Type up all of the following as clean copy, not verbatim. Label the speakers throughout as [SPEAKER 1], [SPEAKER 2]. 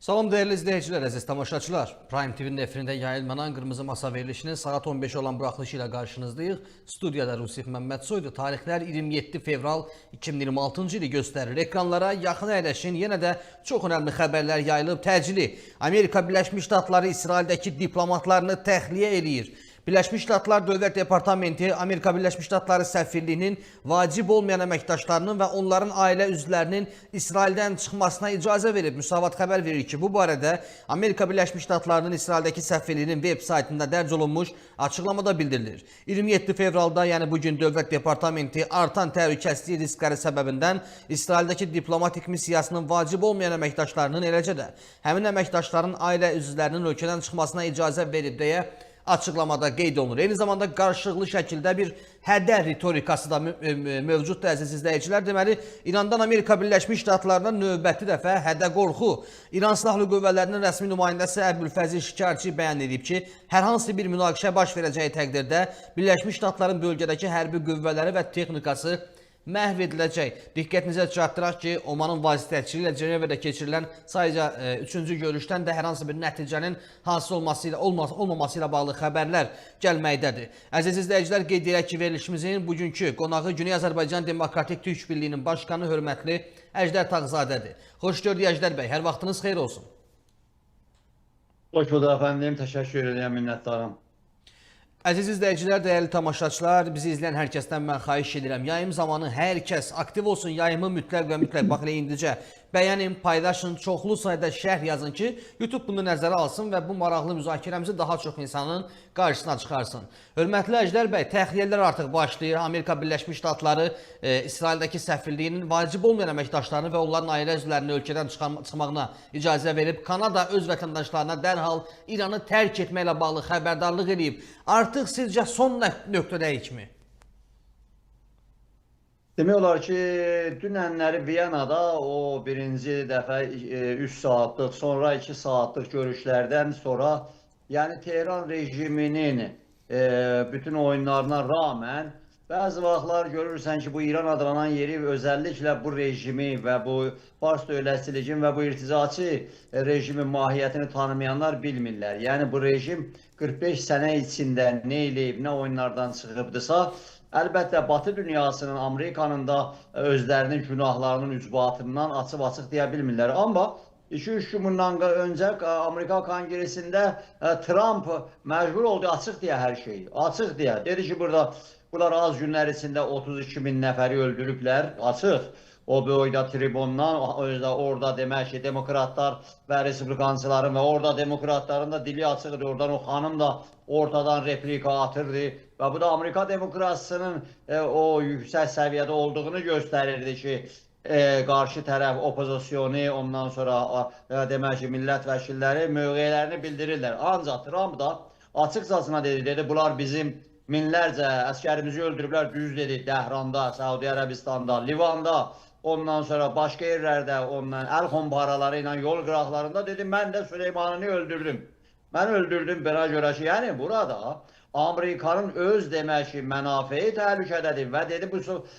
[SPEAKER 1] Salam değerli izleyiciler, əziz tamaşaçılar. Prime TV'nin efirində yayılmanan Qırmızı Masa verilişinin saat 15 olan buraxılışı ilə qarşınızdayıq. Studiyada Rusif Məmmədsoydu. Tarixlər 27 fevral 2026-cı ili göstərir. Ekranlara yaxın əyləşin, yenə də çox önəmli xəbərlər yayılıb. Təcili Amerika Birləşmiş Ştatları İsraildəki diplomatlarını təxliyə eləyir. Birləşmiş Ştatlar Dövlət Departamenti Amerika Birləşmiş Ştatları səfirliyinin vacib olmayan əməkdaşlarının və onların ailə üzvlərinin İsraildən çıxmasına icazə verib. Müsavat xəbər verir ki, bu barədə Amerika Birləşmiş Ştatlarının İsraildəki səfirliyinin web saytında dərc olunmuş açıqlamada bildirilir. 27 fevralda, yəni bugün Dövlət Departamenti artan təhlükəsizlik riskləri səbəbindən İsraildəki diplomatik missiyasının vacib olmayan əməkdaşlarının, eləcə də həmin əməkdaşların ailə üzvlərinin ölkədən çıxmasına icazə verib deyə açıqlamada qeyd olunur. Eyni zamanda qarşılıqlı şəkildə bir hədə ritorikası da mövcuddur əziz izləyicilər. Deməli, İrandan Amerika Birləşmiş Ştatlarına növbəti dəfə hədə qorxu. İran Silahlı Qüvvələrinin rəsmi nümayəndəsi Əbülfəzil Şikarçı bəyan edib ki, hər hansı bir münaqişə baş verəcəyi təqdirdə Birləşmiş Ştatların bölgədəki hərbi qüvvələri və texnikası məhv ediləcək. Diqqətinizə çatdıraq ki, Omanın vasitəçiliyi ilə Cenevədə keçirilən sayca 3-cü görüşdən də hər hansı bir nəticənin hansıl olmaması ilə bağlı xəbərlər gəlməkdədir. Əziz izləyicilər, qeyd edək ki, verilişimizin bugünkü qonağı Güney Azərbaycan Demokratik Türk Birliyinin başqanı hörmətli Əjdər Tağzadədir. Xoş gördük Əjdər bəy, hər vaxtınız xeyir olsun.
[SPEAKER 2] Hoş bulduk efendim. Teşekkür ederim, minnettarım.
[SPEAKER 1] Əziz izləyicilər, dəyərli tamaşaçılar, bizi izləyən hər kəsdən mən xahiş edirəm. Yayım zamanı hər kəs aktiv olsun, yayımı mütləq və mütləq bax elə indicə bəyənin, paylaşın, çoxlu sayda şərh yazın ki, YouTube bunu nəzərə alsın və bu maraqlı müzakirəmizi daha çox insanın qarşısına çıxarsın. Hörmətli Əjdər bəy, təxliyələr artıq başlayır. Amerika Birləşmiş Ştatları İsraildəki səfirliyinin vacib olmayan əməkdaşlarını və onların ailə üzvlərini ölkədən çıxmağına icazə verib. Kanada öz vətəndaşlarına dərhal İranı tərk etməklə bağlı xəbərdarlıq edib. Artıq sizcə son nöqtədəyikmi?
[SPEAKER 2] Demək olar ki, dünənləri Viyanada o birinci dəfə 3 saatlıq, sonra 2 saatlıq görüşlərdən sonra, yəni Tehran rejiminin bütün oyunlarına rağmen bəzi vaxtlar görürsən ki, bu İran adlanan yeri özəlliklə bu rejimi və bu Fars dövlətçiliyin və bu irticaçı rejimin mahiyyətini tanımayanlar bilmirlər. Yəni bu rejim 45 sənə içində nə eləyib, nə oyunlardan çıxıbdırsa, əlbəttə Batı dünyasının, Amerikanın da özlərinin günahlarının ücbatından açıq-açıq deyə bilmirlər. Amma 2-3 gün bundan öncə Amerika Konqresində Trump məcbur oldu açıq deyə hər şeyi. Açıq deyə. Dedi ki, bunlar az günlər içində 32 min nəfəri öldürüblər. Açıq. O boyda tribundan, orada demək ki, demokratlar və respublikancıların və orada demokratların da dili açıqdır. Oradan o xanım da ortadan replika atırdı. Və bu da Amerika demokrasisinin o yüksək səviyyədə olduğunu göstərirdi ki, qarşı tərəf opozisyonu, ondan sonra demək ki, millət vəkilləri mövqelərini bildirirlər. Ancaq Trump da açıqcasına dedi, bunlar bizim minlərcə əskərimizi öldürüblər, düz dedi, Dəhranda, Səudi Ərəbistanda, Livanda, ondan sonra başqa yerlərdə əl xomparaları ilə yol qıraqlarında dedi, mən də Süleymanını öldürdüm. Mən öldürdüm buna görə ki, yəni burada Amerikanın öz demək ki, mənafeyi təhlükədədir və dedi,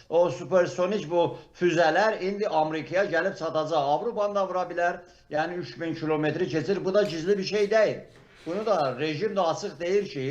[SPEAKER 2] o supersonik bu füzələr indi Amerikaya gəlib çatacaq. Avropanı da vura bilər, yəni 3000 kilometri keçir, bu da gizli bir şey deyil. Bunu da rejim də açıq deyir ki,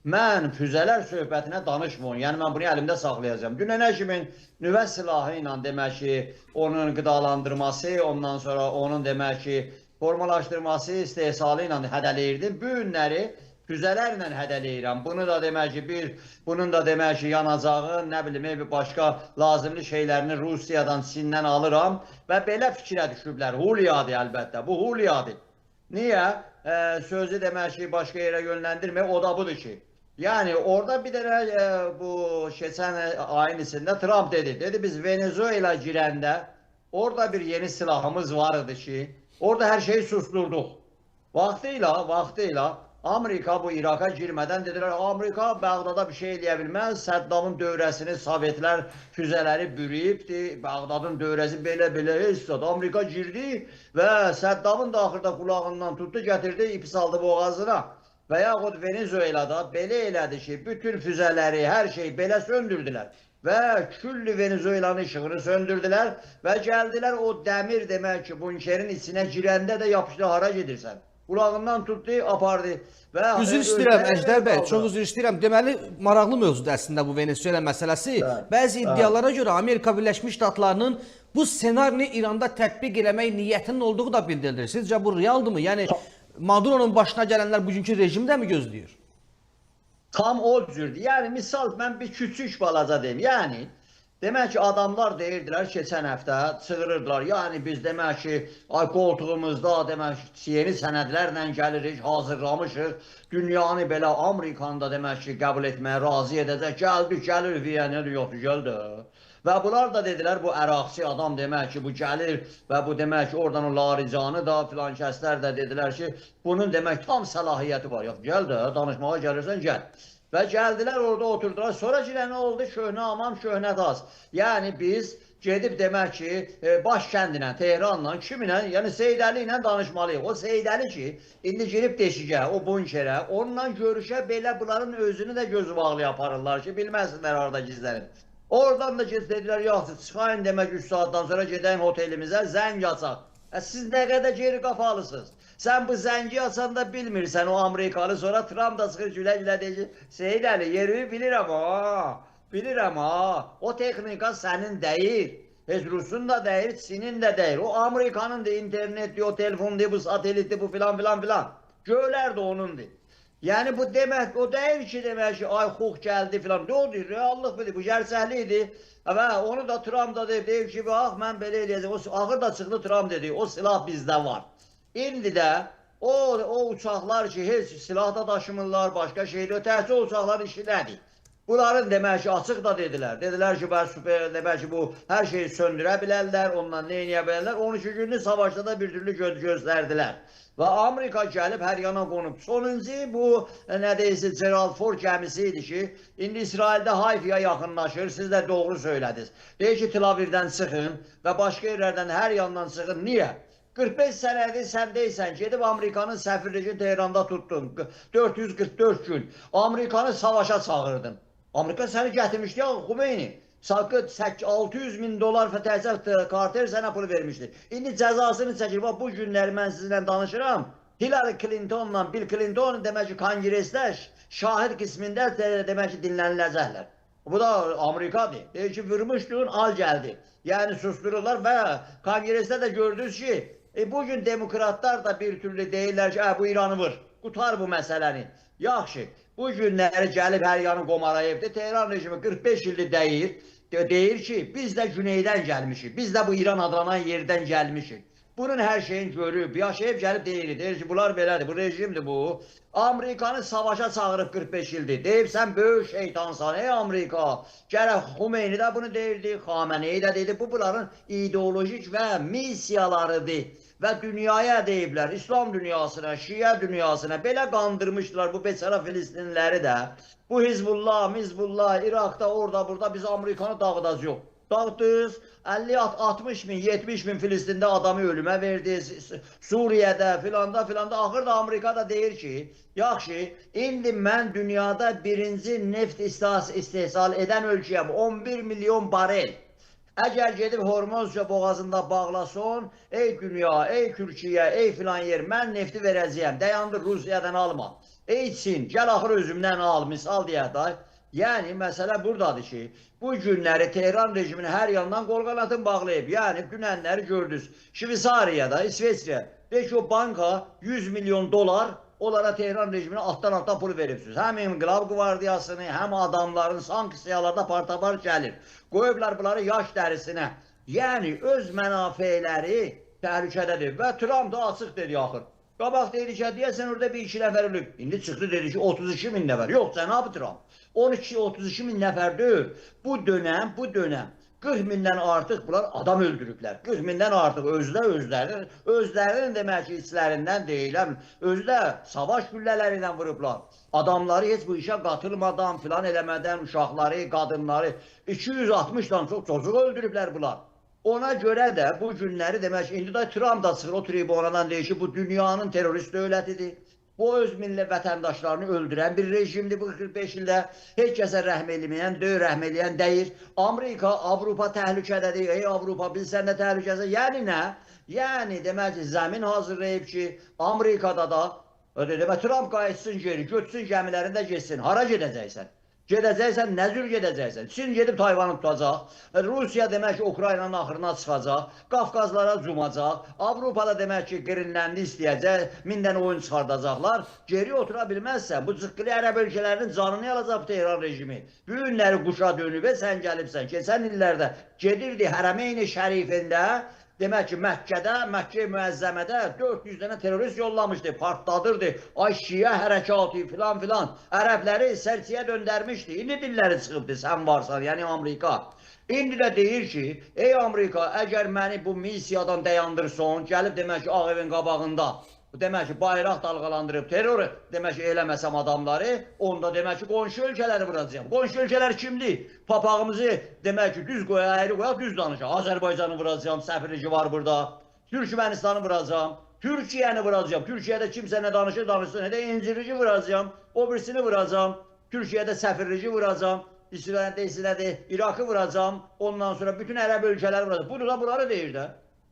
[SPEAKER 2] mən füzələr söhbətinə danışmıyorum. Yəni mən bunu əlimdə saxlayacağım. Dünənə kimin nüvə silahı ilə demək ki, onun qidalandırması, ondan sonra onun demək ki, formalaşdırması, istehsalı ilə hədələyirdim. Bu günləri füzələrlə hədələyirəm. Bunu da demək ki, bunun da demək ki, yanacağı, nə bilim, başqa lazımlı şeylərini Rusiyadan, Çindən alıram və belə fikrə düşüblər. Huliyadır əlbəttə. Bu huliyadır. Niyə? Sözü demək ki, başqa yerə yönləndirmək, o da budur ki, yəni orada bir dənə bu keçən ayın içində Trump dedi biz Venezuela girəndə orada bir yeni silahımız var idi ki, orada hər şeyi susturduq. Vaxtıyla Amerika bu Iraka girmədən dedilər, Amerika Bağdada bir şey eləyə bilməz, Səddamın dövrəsini Sovetlər füzələri bürüyübdir, Bağdadın dövrəsi belə istədi. Amerika girdi və Səddamın da axırda qulağından tutdu, gətirdi, ipi saldı boğazına. Və yaxud Venezuelada belə elədi ki, bütün füzələri, hər şeyi belə söndürdülər. və küllü Venezuelanın işığını söndürdülər və gəldilər o dəmir demək ki, bunkerin içinə girəndə də yapışdı, hara gedirsən? Qulağından tutdu, apardı. Və
[SPEAKER 1] Üzr istəyirəm Əjdər bəy, çox üzr istəyirəm. Deməli, maraqlı mövzudur əslində bu Venezuela məsələsi. Bəzi iddialara görə Amerika Birləşmiş Ştatlarının bu ssenarini İranda tətbiq eləmək niyyətinin olduğu da bildirilir. Sizcə bu realdırmı? Yəni Maduro'nun başına gələnlər bugünkü rejimi də mi gözləyir?
[SPEAKER 2] Tam o cürdür. Yəni misal mən bir küçük balaca deyim. Yəni demək ki, adamlar deyirdilər keçən həftə, çığırırdılar. Yəni biz demək ki, qoltuğumuzda demək ki, yeni sənədlərlə gəlirik, hazırlamışıq. Dünyanı belə Amerikanı da demək ki, qəbul etməyə razı edəcək. Gəlir Viyanədir, yoxdur, gəldi. Və bunlar da dedilər, bu əraqçı adam demək ki, bu gəlir və bu demək ki, oradan o Laricanı da filan kəslər də dedilər ki, bunun demək tam səlahiyyəti var. Yox, gəl də, danışmağa gəlirsən, gəl. Və gəldilər, orada oturdular. Sonra ki, nə oldu? Köhnə amam, köhnə daz. Yəni biz gedib demək ki, baş kəndinə, Tehranla, kiminlə, yəni Seydəli ilə danışmalıyıq. O Seydəli ki, indi girib deşikə, o bunkerə, onunla görüşə belə bunların özünü də gözü bağlı yaparırlar ki, bilməsinlər orada gizlənib. Oradan da dedilər, yaxşı, çıxayın demək 3 saatdan sonra gedəyim otelimizə, zəng açaq. Siz nə qədər geri qafalısınız? Sən bu zəngi açanda bilmirsən o Amerikalı, sonra Trump da çıxır gülə-gülə deyir, Seydəli, yerimi bilirəm ha, bilirəm ha, o texnika sənin deyil. Heç Rusun da deyil, Çinin də deyil. O Amerikanın da internetdir, o telefondur, bu satelitdir, bu filan filan filan. Göylər də onundur. Yəni bu demək, o deyil ki, demək ki, ay xux gəldi filan. Ne oldu? Reallıq budur, bu gerçəklik idi. Və onu da Trump da deyir ki, bax, mən belə eləyəcəm. Ağır da çıxdı Trump dedi, o silah bizdə var. İndi də o uçaqlar ki, heç silah da daşımırlar, başqa şeylər, təhsil uçaqların işi nədir? Bunların demək ki, açıq da dedilər. Dedilər ki, demək ki, bu hər şeyi söndürə bilərlər, ondan nə eləyə bilərlər. 12 günlük savaşda da bir türlü göstərdilər. Və Amerika gəlib hər yana qonub. Sonuncu bu, nə deyilsin, Gerald Ford gəmisi idi ki, indi İsraildə Hayfaya yaxınlaşır, siz də doğru söylədiniz. Deyir ki, Tel Avivdən çıxın və başqa yerlərdən hər yandan çıxın. Niyə? 45 sənədir sən deysən, gedib Amerikanın səfirliyi Tehranda tutdun, 444 gün. Amerikanı savaşa çağırdın. Amerika səni gətirmişdi ya, Xumeyni. Sakıt 600 min dolar təhsil Carter sənə pul vermişdir. İndi cəzasını çəkir. Bu günləri mən sizinlə danışıram. Hillary Clinton'la Bill Clinton demək ki, konqresdə şahid qismində demək ki, dinləniləcəklər. Bu da Amerikadır. Deyir ki, vurmuşdun, al gəldi. Yəni sustururlar və konqresdə də gördünüz ki, bugün demokratlar da bir türlü deyirlər ki, bu İranı vur, qutar bu məsələni. Yaxşı. Bu günləri gəlib hər yanı qomarayıbdır. Tehran rejimi 45 ildir deyir ki, biz də güneydən gəlmişik. Biz də bu İran adlanan yerdən gəlmişik. Bunun hər şeyini görüb, yaşayıb gəlib deyir ki, bunlar belədir, bu rejimdir bu. Amerikanı savaşa çağırıb 45 ildir. Deyib, sən böyük şeytansan, ey Amerika. Gərək Xumeyni də bunu deyirdi, Xameneyi də deyirdi. Bu, bunların ideolojik və missiyalarıdır. Və dünyaya deyiblər, İslam dünyasına, Şiə dünyasına belə qandırmışdılar bu beçara Filistinliləri də. Bu Hizbullah, İraqda, orada, burada biz Amerikanı dağıdacaq. Dağıtdınız, 50-60 min, 70 min Filistində adamı ölümə verdiniz, Suriyədə filanda, axırda Amerika da deyir ki, yaxşı, indi mən dünyada birinci neft istehsal edən ölkəyəm, 11 milyon barel. Əgər gedib Hormuzca boğazında bağlasın, ey dünya, ey Türkiyə, ey filan yer, mən nefti verəcəyəm, dayandır Rusiyadan alma. Ey Çin, gəl axır özümdən al, misal deyək da. Yəni, məsələ buradadır ki, bu günləri Tehran rejimini hər yandan qolqanatın bağlayıb. Yəni, dünənləri gördünüz. Şveysariyada, İsveçrə, deyək ki, o banka 100 milyon dolar onlara Tehran rejimine alttan pul veribsiniz. Həm İnqilab Qvardiyasını, həm adamların sanksiyalarda partapar gəlir. Qoyublar bunları yaş dərisinə. Yəni, öz mənafeləri təhlükədədir. Və Trump da açıq dedi axır. Qabaq dedi ki, deyəsən orada bir 2 nəfər ölüb. İndi çıxdı dedi ki, 32 min nəfər. Yox, cənab Trump. 12-32 min nəfər deyil. Bu dönəm 40 mindən artıq bunlar adam öldürüblər. 40 mindən artıq özlərinin demək ki, içlərindən deyiləm. Özdə savaş güllələrindən vurublar. Adamları heç bu işə qatılmadan, filan eləmədən, uşaqları, qadınları 260-dan çox çocuq öldürüblər bunlar. Ona görə də bu günləri demək ki, indi də Trump da çıxır o tribunadan deyir ki, bu dünyanın terörist dövlətidir. Bu öz milli vətəndaşlarını öldürən bir rejimdir bu 45 ildə. Heç kəsə rəhm eləməyən, rəhm eləyən deyil. Amerika, Avropa təhlükədədir. Ey Avropa, bilsən də təhlükəsi. Yəni nə? Yəni demək ki, zəmin hazırlayıb ki, Amerikada da demək Trump qayıtsın geri, götürsün gəmilərində getsin. Hara gedəcəksən? Gedəcəksən, nə cür gedəcəksən? Çin gedib Tayvanı tutacaq. Rusiya demək ki, Ukraynanın axırına çıxacaq. Qafqazlara cumacaq. Avropada demək ki, Qrinləndi istəyəcək. 1000 dənə oyun çıxardacaqlar. Geri otura bilməzsən. Bu cıqqılı ərəb ölkələrinin canını alacaq Tehran rejimi. Bu günləri quşa dönüb və sən gəlibsən. Keçən illərdə gedirdi Hərəmeyn-i Şərifində. Demək ki, Məkkə-i Müəzzəmədə 400 dənə terörist yollamışdı, partladırdı. Ay Şiə hərəkatı filan filan. Ərəbləri sərsiyə döndərmişdi. İndi dilləri çıxıbdı, sən varsan, yəni Amerika. İndi də deyir ki, ey Amerika, əgər məni bu missiyadan dayandırsın, gəlib demək ki, Ağ Evin qabağında demək ki, bayraq dalğalandırıb terror demək ki, eləməsəm adamları, onda demək ki, qonşu ölkələri vuracağım. Qonşu ölkələr kimdir? Papağımızı demək ki, düz qoya, əyri qoya, düz danışaq. Azərbaycanı vuracağım, səfirlici var burada. Türkmenistanı vuracağım, Türkiyəni vuracağım. Türkiyədə kimsə nə danışır, danışsın. Nə də incirici vuracağım, o birisini vuracağım. Türkiyədə səfirlici vuracağım. İsraildə İraqı vuracağım. Ondan sonra bütün ərəb ölkələri vuracağım. Bunu da bunları deyir də.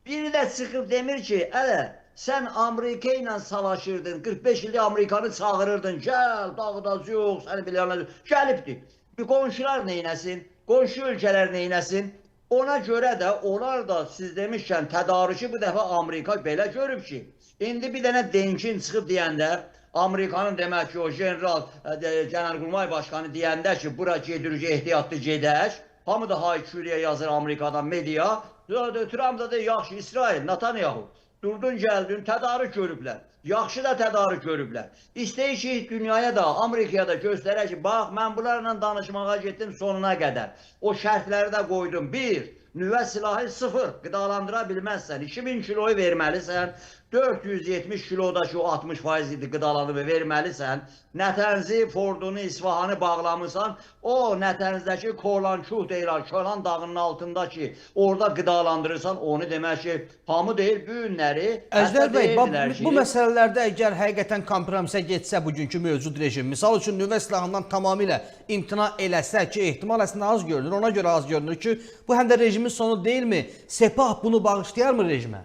[SPEAKER 2] Biri də çıxıb demir ki, ələ, sən Amerika ilə savaşırdın, 45 ildə Amerikanı çağırırdın, gəl, dağıdacaq yox, səni bilənlər, gəlibdir. Bir qonşular neynəsin, qonşu ölkələr neynəsin, ona görə də onlar da siz demişkən tədarükü bu dəfə Amerika belə görüb ki, indi bir dənə Denkin çıxıb deyəndə, Amerikanın demək ki, o general, Genelkurmay Başkanı deyəndə ki, bura gedirik, ehtiyatlı gedək, hamı da haykürüyə yazır Amerikadan media, Trump da deyir, yaxşı, İsrail, Netanyahu. Durdun gəldin, tədarük görüblər. Yaxşı da tədarük görüblər. İstəyir ki, dünyaya da, Amerikaya da göstərək ki, bax, mən bunlarla danışmağa getdim sonuna qədər. O şərtləri də qoydum. 1. Nüvə silahı 0. Qidalandıra bilməzsən. 2000 kiloyu verməlisən. 470 kilodakı o 60% idi qidalanıb verməlisən. Nətənzi, Fordunu, İsfahanı bağlamısan. O Nətənzdəki Kolançuh deyirlər, Kölan dağının altındakı orada qidalandırırsan. Onu demək ki, hamı deyir bu günləri.
[SPEAKER 1] Əjdər bəy, bu məsələlərdə əgər həqiqətən kompromisə getsə bugünkü mövcud rejim, misal üçün nüvə silahından tamamilə imtina eləsə ki, ehtimal əslində az görünür. Ona görə az görünür ki, bu həm də rejimin sonu deyilmi? Sepah bunu bağışlayarmı rejimə?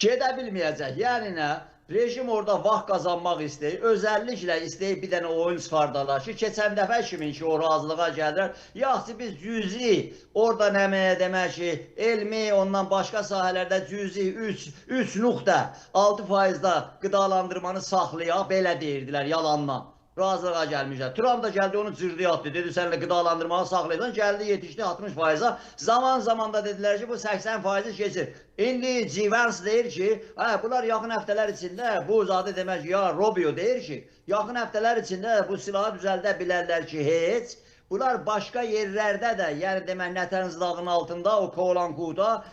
[SPEAKER 2] Gedə bilməyəcək. Yəni nə? Rejim orada vaxt qazanmaq istəyir. Özəlliklə istəyir bir dənə oyun çıxardarlar ki, keçən dəfə kimin ki o razılığa gəlirlər. Yaxşı biz cüzi, orada nəməyə demək ki, elmi, ondan başqa sahələrdə cüzi 3.6%-da qidalandırmanı saxlayaq, belə deyirdilər yalandan. Razılığa gəlmişlər. Trump da gəldi onu cırdıya atdı. Dedi sənlə qidalandırmanı saxlayırsan. Gəldi yetişdi 60%-a. Zaman da dedilər ki bu 80% keçir. İndi Civens deyir ki, bunlar yaxın həftələr içində bu zadı demək ki, ya Rubio deyir ki, yaxın həftələr içində bu silahı düzəldə bilərlər ki, heç. Bunlar başqa yerlərdə də, yəni demək Nətənz dağının altında, o Kolankuda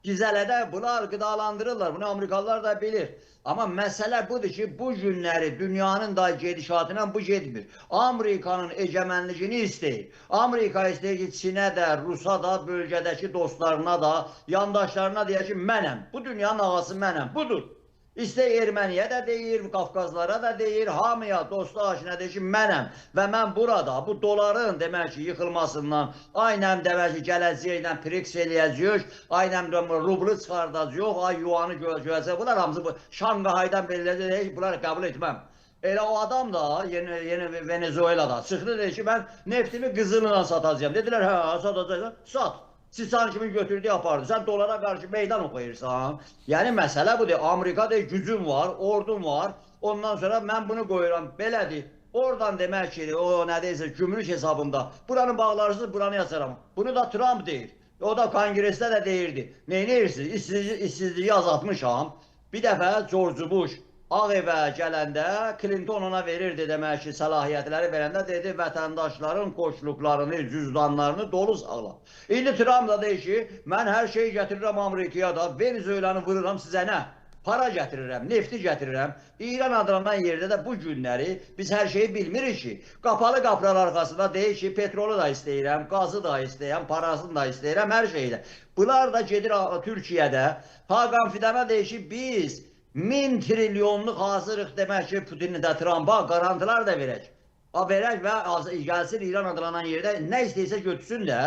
[SPEAKER 2] Gizələdə bunlar qidalandırırlar. Bunu Amerikalılar da bilir. Amma məsələ budur ki, bu günləri dünyanın da gedişatıyla bu getmir. Amerikanın egemenliğini istəyir. Amerika istəyir ki, Çinə də, Rusa da, bölgədəki dostlarına da, yandaşlarına deyir ki, mənəm. Bu dünyanın ağası mənəm. Budur. İstəyir Erməniyə də deyir, Qafqazlara da deyir, hamıya, dostu aşina deyir ki, mənəm və mən burada, bu doların demək ki, yıxılmasından, aynən demək ki, gələcəklə priks eləyəcək, aynən rublu çıxardacaq, ay yuanı görəcək, bunlar hamısı Şangahaydan belirləyəcək, bunları qəbul etməm. Elə o adam da, yeni Venezuela'da çıxdı, deyir ki, mən neftimi qızılına satacağım. Dedilər, hə, satacaqsan, sat. Sisan kimi götürdü apardı. Sen dolara karşı meydan okuyursan. Yani mesele budur. Amerika'da gücüm var, ordum var. Ondan sonra ben bunu koyuram. Belədir. Oradan demek ki o neredeyse gümrük hesabımda. Buranın bağlarsız buranı yasaram. Bunu da Trump deyir. O da kongreste de deyirdi. Neynəyirsiniz? İşsizliği azaltmışam. Bir dəfə George Bush Ağ evə gələndə Clinton ona verirdi demək ki, səlahiyyətləri verəndə dedi vətəndaşların qoşluqlarını, cüzdanlarını dolu sağla. İndi Trump da deyir ki, mən hər şeyi gətirirəm Amerikaya da, Venezuelanı vururam sizə nə? Para gətirirəm, nefti gətirirəm. İran adlanan yerdə də bu günləri biz hər şeyi bilmirik ki. Qapalı qapılar arxasında deyir ki, petrolu da istəyirəm, qazı da istəyirəm, parasını da istəyirəm, hər şeyi də. Bunlar da gedir Türkiyədə. Hakan Fidan'a deyir ki, biz 1000 trilyonluq hazırıq demək ki, Putin'i də Trump'a qarantilər də verək. Verək və gəlsin İran adlanan yerdə nə istəyirsə götürsün də.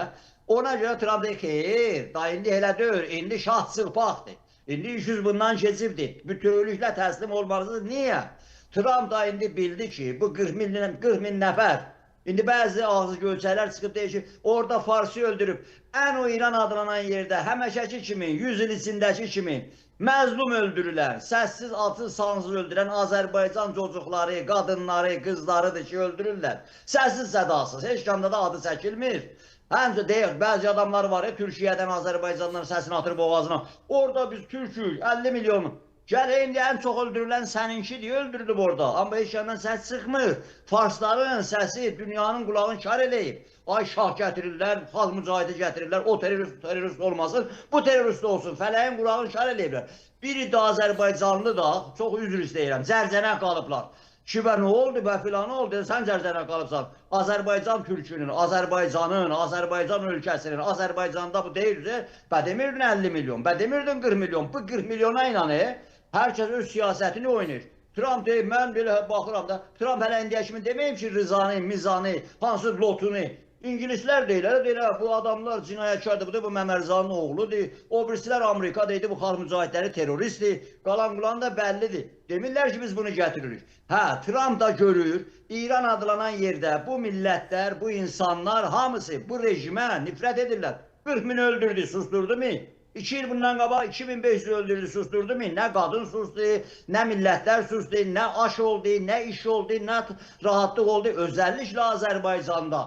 [SPEAKER 2] Ona görə Trump deyir ki, xeyr, da indi elə deyil, indi şah çılpaqdır. İndi iş bundan keçibdir. Bütövlüklə təslim olmalısınız. Niyə? Trump da indi bildi ki, bu 40 min nəfər, indi bəzi ağzı gölçələr çıxıb deyir ki, orada Farsi öldürüb. Ən o İran adlanan yerdə həməşəki kimi, 100 il içindəki kimi məzlum öldürürlər. Səssiz, atsız, sansız öldürən Azərbaycan çocukları, qadınları, qızlarıdır ki, öldürürlər. Səssiz, sədasız, heç kəmdə də adı çəkilmir. Həmcə deyək, bəzi adamlar var ya, Türkiyədən, Azərbaycandan səsini atır boğazına. Orada biz Türkük, 50 milyon. Gəl, indi ən çox öldürülən səninkidir, öldürülüb orada. Amma heç kəndən səs çıxmır. Farsların səsi dünyanın qulağını kar eləyib. Ay şah gətirirlər, xalq mücahidi gətirirlər, o terörist olmasın, bu terörist olsun. Fələyin qulağını kar eləyiblər. Biri də Azərbaycanlı da, çox üzr istəyirəm, zərzənə qalıblar. Şibə nə oldu, bə filan oldu, sən zərzənə qalıbsan. Azərbaycan türkünün, Azərbaycanın, Azərbaycan ölkəsinin, Azərbaycanda bu deyirsə, bə demirdin 50 milyon, bə demirdin 40 milyon. Bu 40 milyona inanır, hər kəs öz siyasətini oynayır. Trump deyir, mən belə baxıram da, Trump hələ indiyə kimi deməyim ki, Rızanı, Mizanı, hansı lotunu. İngilislər deyirlər, bu adamlar cinayətkardır, bu Məmərzanın oğludur, o birisilər Amerika deyildi, bu xalq mücahidləri teröristdir, qalan qulan da bəllidir. Demirlər ki, biz bunu gətiririk. Hə, Trump da görür, İran adlanan yerdə bu millətlər, bu insanlar hamısı bu rejimə nifrət edirlər. 40 min öldürdü, susturdu mu? 2 il bundan qabaq 2500 öldürdü, susturdu mu? Nə qadın susdu, nə millətlər susdu, nə aş oldu, nə iş oldu, nə rahatlıq oldu, özəlliklə Azərbaycanda.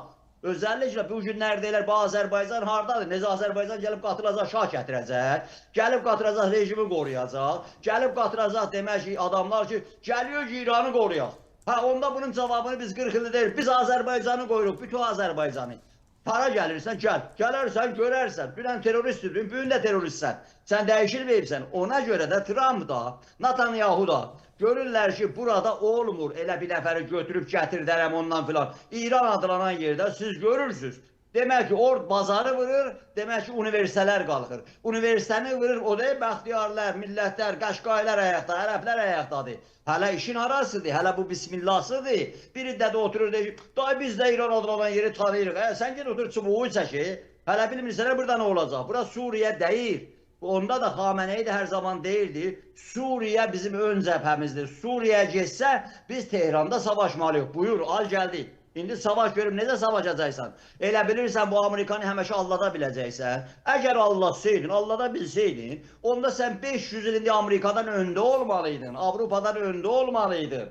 [SPEAKER 2] Özəlliklə bu günlər deyirlər, bu Azərbaycan hardadır? Necə Azərbaycan gəlib qatılacaq, şah gətirəcək, gəlib qatılacaq, rejimi qoruyacaq, gəlib qatılacaq demək ki, adamlar ki, gəliyor ki, İranı qoruyaq. Hə, onda bunun cavabını biz 40 ildə deyil, biz Azərbaycanı qoyuruq, bütün Azərbaycanı. Para gəlirsən, gəl, gələrsən, görərsən, dünən teröristdin, bugün də teröristsən, sən dəyişilməyibsən. Ona görə də Trump da, Netanyahu da görürlər ki, burada olmur, elə bir nəfəri götürüb gətirdərəm ondan filan. İran adlanan yerdə siz görürsünüz. Demək ki, bazarı vurur, demək ki, universitelər qalxır. Universitəni vurur, o da bəxtiyarlar, millətlər, Qəşqaylar ayaqda, ərəblər ayaqdadır. Hələ işin arasıdır, hələ bu bismillahsıdır. Biri də oturur, deyir ki, day biz də İran adlanan yeri tanıyırıq. Sən gel otur, çubuğu çəki, hələ bilmirsən, burada nə olacaq? Bura Suriyə deyir. Onda da Xameneyi də hər zaman deyirdi, Suriyə bizim ön cəbhəmizdir. Suriyə getsə, biz Tehranda savaşmalıyıq. Buyur, al gəldik. İndi savaş görüb necə savaşacaqsan? Elə bilirsən bu Amerikanı həmişə allada biləcəksən. Əgər allatsaydın, allada bilsəydin, onda sən 500 il indi Amerikadan öndə olmalıydın, Avropadan öndə olmalıydın.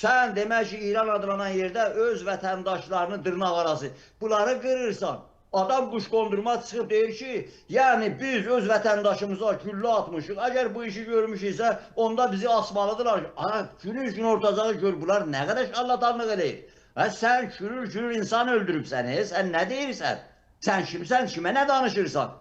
[SPEAKER 2] Sən demək ki, İran adlanan yerdə öz vətəndaşlarını dırnaq arası, bunları qırırsan. Adam quşqondurma çıxıb deyir ki, yəni biz öz vətəndaşımıza güllə atmışıq, əgər bu işi görmüşüksə, onda bizi asmalıdırlar. Günün gün ortacağı gör, bunlar nə qədər şarlatanlıq eləyir. Sən kürür insan öldürübsən, sən nə deyirsən? Sən kimsən, kimə nə danışırsan?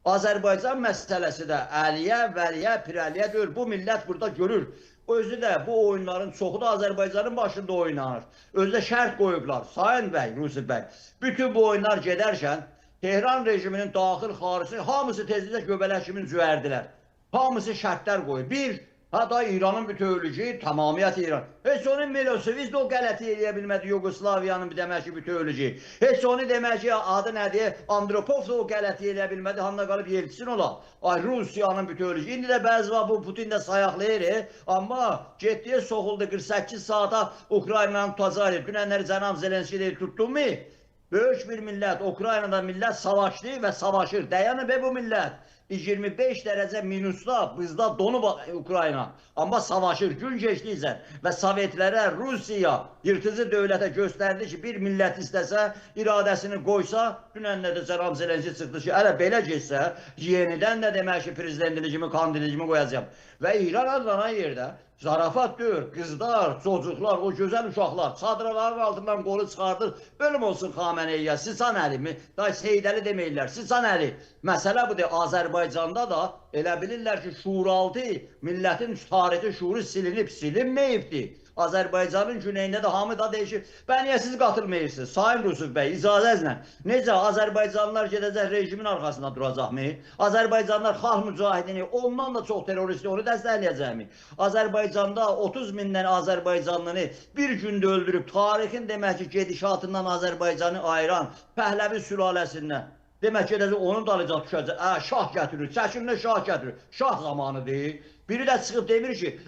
[SPEAKER 2] Azərbaycan məsələsi də Əliyə, Vəliyə, Pirəliyə deyil, bu millət burada görür. Özü də bu oyunların çoxu da Azərbaycanın başında oynanır. Özü də şərt qoyublar, Sayın bəy, Rusi bəy. Bütün bu oyunlar gedərkən Tehran rejiminin daxil, xarici, hamısı tezliklə göbələk kimi cüərdilər. Hamısı şərtlər qoyub. Bir, da İranın bütövlüyü, tamamiyyət İran. Heç onun Milosevic də o qələti eləyə bilmədi, Yugoslaviyanın bir demək ki, bütövlüyü. Heç onu demək ki, adı nədir, Andropov da o qələti eləyə bilmədi, hanına qalıb yelçsin ola. Ay, Rusiyanın bütövlüyü. İndi də bəzi var, bu Putin də sayaqlayır, amma getdiyə soxuldu 48 saata Ukraynanın tutacaqı. Dünənləri Cənab Zelenski deyir, tutdun mu? Böyük bir millət, Ukraynada millət savaşdı və savaşır. Dayanıb bu millət. 25 dərəcə minusda, bizdə donub Ukrayna. Amma savaşır, gün geçdikcə və Sovetlərə, Rusiya, yırtıcı dövlətə göstərdi ki, bir millət istəsə, iradəsini qoysa, dünən də Cənab Zelenski çıxdı ki, hələ belə geçsə, yenidən də demək ki, prezidentligimi, kandidligimi qoyacağım. Və İran adlanan yerdə zarafat deyir, qızlar, çocuklar, o gözəl uşaqlar çadraların altından qolu çıxardır, ölüm olsun Xameneyiyə, Sisan Əli mi? Day Seydəli deməyirlər, Sisan Əli. Məsələ budur, Azərbaycanda da elə bilirlər ki, şuuraltı millətin tarixi şuuru silinib, silinməyibdir. Azərbaycanın güneyində də hamı da deyir ki, bə niyə siz qatılmayırsınız? Sayın Rusuf bəy, icazənizlə. Necə Azərbaycanlılar gedəcək rejimin arxasında duracaqmı? Azərbaycanlılar xalq mücahidini, ondan da çox terroristi onu dəstəkləyəcəkmi? Azərbaycanda 30 mindən Azərbaycanlını bir gündə öldürüb, tarixin demək ki, gedişatından Azərbaycanı ayıran Pəhləvi sülaləsindən demək ki, onun dalacaq düşəcək. Şah gətirir, çəkinlə şah gətirir. Şah zamanıdır. Biri də çıxıb demir ki,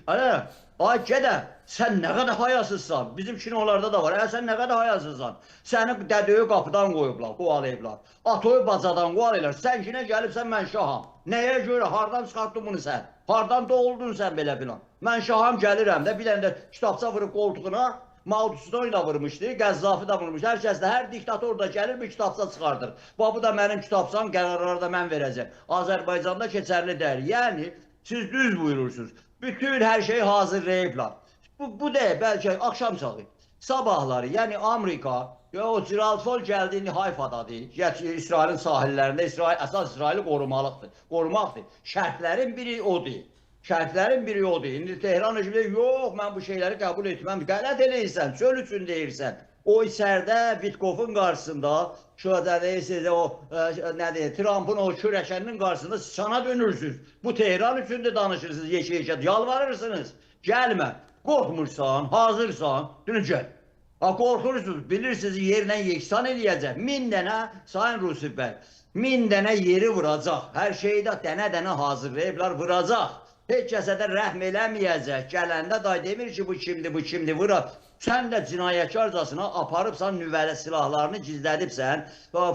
[SPEAKER 2] ay gedə, sən nə qədər hayasızsan. Bizim kinolarda da var. Sən nə qədər hayasızsan. Səni dədöyə qapıdan qoyublar, qovalayıblar. Atoyu bacadan qovalayırlar. Sən ki, nə gəlibsən, mən şaham. Nəyə görə, hardan çıxartdın bunu sən? Hardan doğuldun sən belə filan? Mən şaham, gəlirəm də, bir dənə də kitabça vırıb qoltuğuna. Mao Tse-tung da vurmuşdu, Qəzzafi da vurmuş. Hər kəs də, hər diktator da gəlir bir kitabça çıxardır. Bu da mənim kitabçam, qərarları da mən verəcəm. Azərbaycanda keçərli deyil. Yəni, siz düz buyurursunuz. Bütün hər şeyi hazırlayıblar. Bu deyil, bəlkə axşam çağı. Sabahları, yəni Amerika, o Ciralfol gəldiyi Hayfadadır. İsrailin sahillərində, əsas İsraili qorumaqdır. Şərtlərin biri odur. Şərtlərin biri odur. İndi Tehran rejimi deyir, yox, mən bu şeyləri qəbul etməm. Qələt eləyirsən, çöl üçün deyirsən. O içərdə Vitkovun qarşısında, Trump'ın o kürəkəninin qarşısında sana dönürsünüz. Bu Tehran üçün də danışırsınız, yeşə-yeşə, yalvarırsınız. Gəlmə, qorxmursan, hazırsan, dünü gəl. Qorxursunuz, bilirsiniz, yerlə yeksan eləyəcək. 1000 dənə, Sayın Rusif bəy, 1000 dənə yeri vuracaq. Hər şeyi də dənə-dənə hazırlayıblar, vuracaq. Heç kəsə də rəhm eləməyəcək. Gələndə day demir ki, bu kimdir, vura. Sən də cinayətkarcasına aparıbsan nüvəli silahlarını gizlədibsən,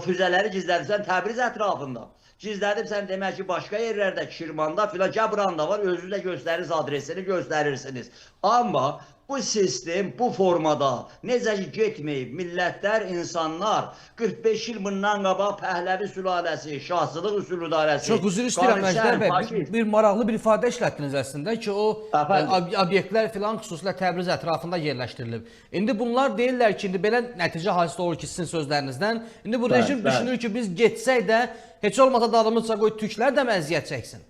[SPEAKER 2] füzələri gizlədibsən Təbriz ətrafında. Gizlədibsən demək ki, başqa yerlərdə, Kirmanda filan, Gəbranda var, özünüz də göstərirsiniz, adresini göstərirsiniz. Amma bu sistem bu formada necə ki getməyib, millətlər, insanlar 45 il bundan qabaq Pəhləvi sülaləsi, şahsılıq üsulu idarəsi.
[SPEAKER 1] Çox üzr istəyirəm Məjdər bəy, bir maraqlı bir ifadə işlətdiniz əslində ki, o obyektlər filan xüsusilə Təbriz ətrafında yerləşdirilib. İndi bunlar deyirlər ki, indi belə nəticə hasil olur ki, sizin sözlərinizdən, indi bu rejim düşünür ki, biz getsək də heç olmasa dadımızca qoy türklər də əziyyət çəksin.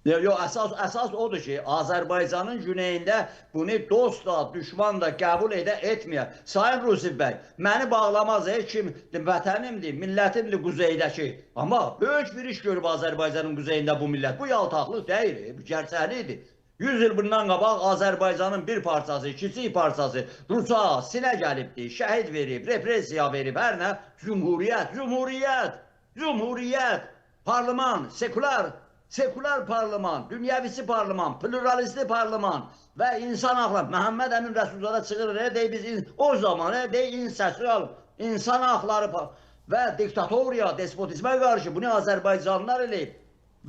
[SPEAKER 2] Yox, əsas odur ki, Azərbaycanın güneyində bunu dost da, düşman da qəbul etməyər. Sayın Rusif bəy, məni bağlamaz, kim vətənimdir, millətimdir quzeydəki. Amma böyük bir iş görüb Azərbaycanın quzeyində bu millət. Bu yaltaqlıq deyil, bu gerçəklidir. 100 il bundan qabaq Azərbaycanın bir parçası, kiçik parçası Rusa sinə gəlibdir, şəhid verib, repressiya verib, hər nə? Cumhuriyyət, parlament, sekular parlament, dünyavisi parlament, pluralisti parlament və insan haqları. Məhəmməd Əmin Rəsulzada çıxır, deyir biz o zaman insan haqları və diktatoriya, despotizmə qarşı bunu Azərbaycanlılar eləyib.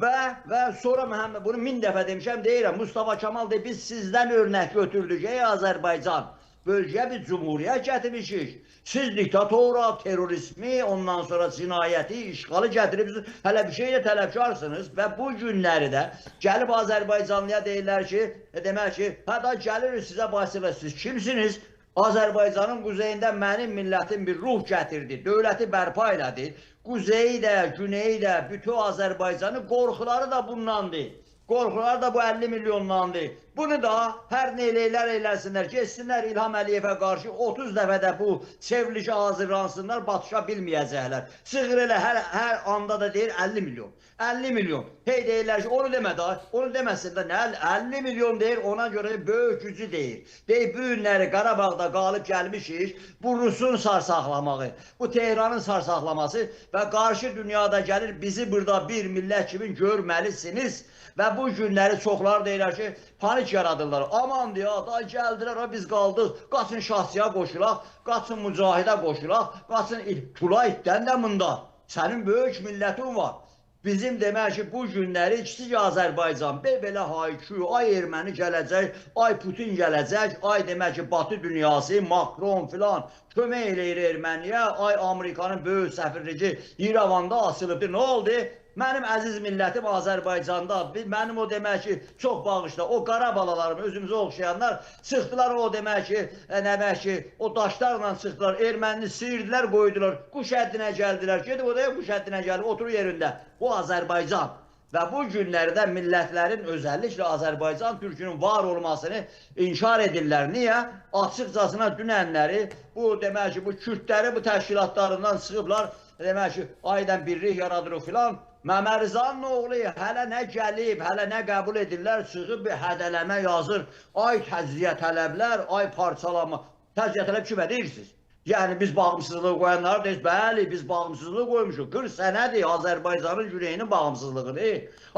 [SPEAKER 2] Və sonra Məhəmməd, bunu 1000 dəfə demişəm, deyirəm, Mustafa Kemal deyir, biz sizdən örnək götürdük, ey Azərbaycan. Bölgəyə bir cumhuriyyət gətirmişik. Siz diktatora, terrorizmi, ondan sonra cinayəti, işğalı gətiribsiniz. Hələ bir şeylə tələbkarsınız və bu günləri də gəlib Azərbaycanlıya deyirlər ki, demək ki, hətta gəlirik sizə bahsedilir, siz kimsiniz? Azərbaycanın quzeyində mənim millətim bir ruh gətirdi, dövləti bərpa elədi. Quzeyi də, güneyi də, bütün Azərbaycanı qorxuları da bundandır. Qorxular da bu 50 milyonlandır. Bunu da hər nə eləyirlər eləsinlər, geçsinlər İlham Əliyevə qarşı 30 dəfə də bu çevrilişə hazırlansınlar, batışa bilməyəcəklər. Sığır elə hər anda da deyir 50 milyon. 50 milyon. Hey deyirlər ki, onu demə da, onu deməsin də nə 50 milyon deyir, ona görə böyük gücü deyir. Deyir, bu günləri Qarabağda qalıb gəlmişik, bu Rusun sarsaqlamağı, bu Tehranın sarsaqlaması və qarşı dünyada gəlir bizi burada bir millət kimi görməlisiniz. Və bu günləri çoxlar deyirlər ki, panik yaradırlar. Aman deyə, da gəldilər, biz qaldıq, qaçın şahsiyə qoşulaq, qaçın mücahidə qoşulaq, qaçın tula itdən də bunda. Sənin böyük millətin var. Bizim demək ki, bu günləri kiçik Azərbaycan, belə haykü, ay erməni gələcək, ay Putin gələcək, ay demək ki, Batı dünyası, Makron filan kömək eləyir erməniyə, ay Amerikanın böyük səfirlici İrəvanda asılıbdır. Nə oldu? Mənim əziz millətim Azərbaycanda, mənim o demək ki, çox bağışda, o qara balalarım, özümüzə oxşayanlar çıxdılar o demək ki, o daşlarla çıxdılar, ermənini sıyırdılar, qoydular, quş həddinə gəldilər, gedib o da quş həddinə gəlib, oturur yerində. Bu Azərbaycan və bu günlərdə millətlərin, özəlliklə Azərbaycan türkünün var olmasını inkar edirlər. Niyə? Açıqcasına dünənləri bu demək ki, bu Kürdləri bu təşkilatlarından çıxıblar, demək ki, aydan birlik yaradırıq filan. Məmərzanın oğlu hələ nə gəlib, hələ nə qəbul edirlər, çıxıb bir hədələmə yazır. Ay təzyiyə tələblər, ay parçalama. Təzyiyə tələb kimə deyirsiniz? Yəni biz bağımsızlığı qoyanlar deyiz, bəli biz bağımsızlığı qoymuşuq. 40 sənədir Azərbaycanın ürəyinin bağımsızlığını,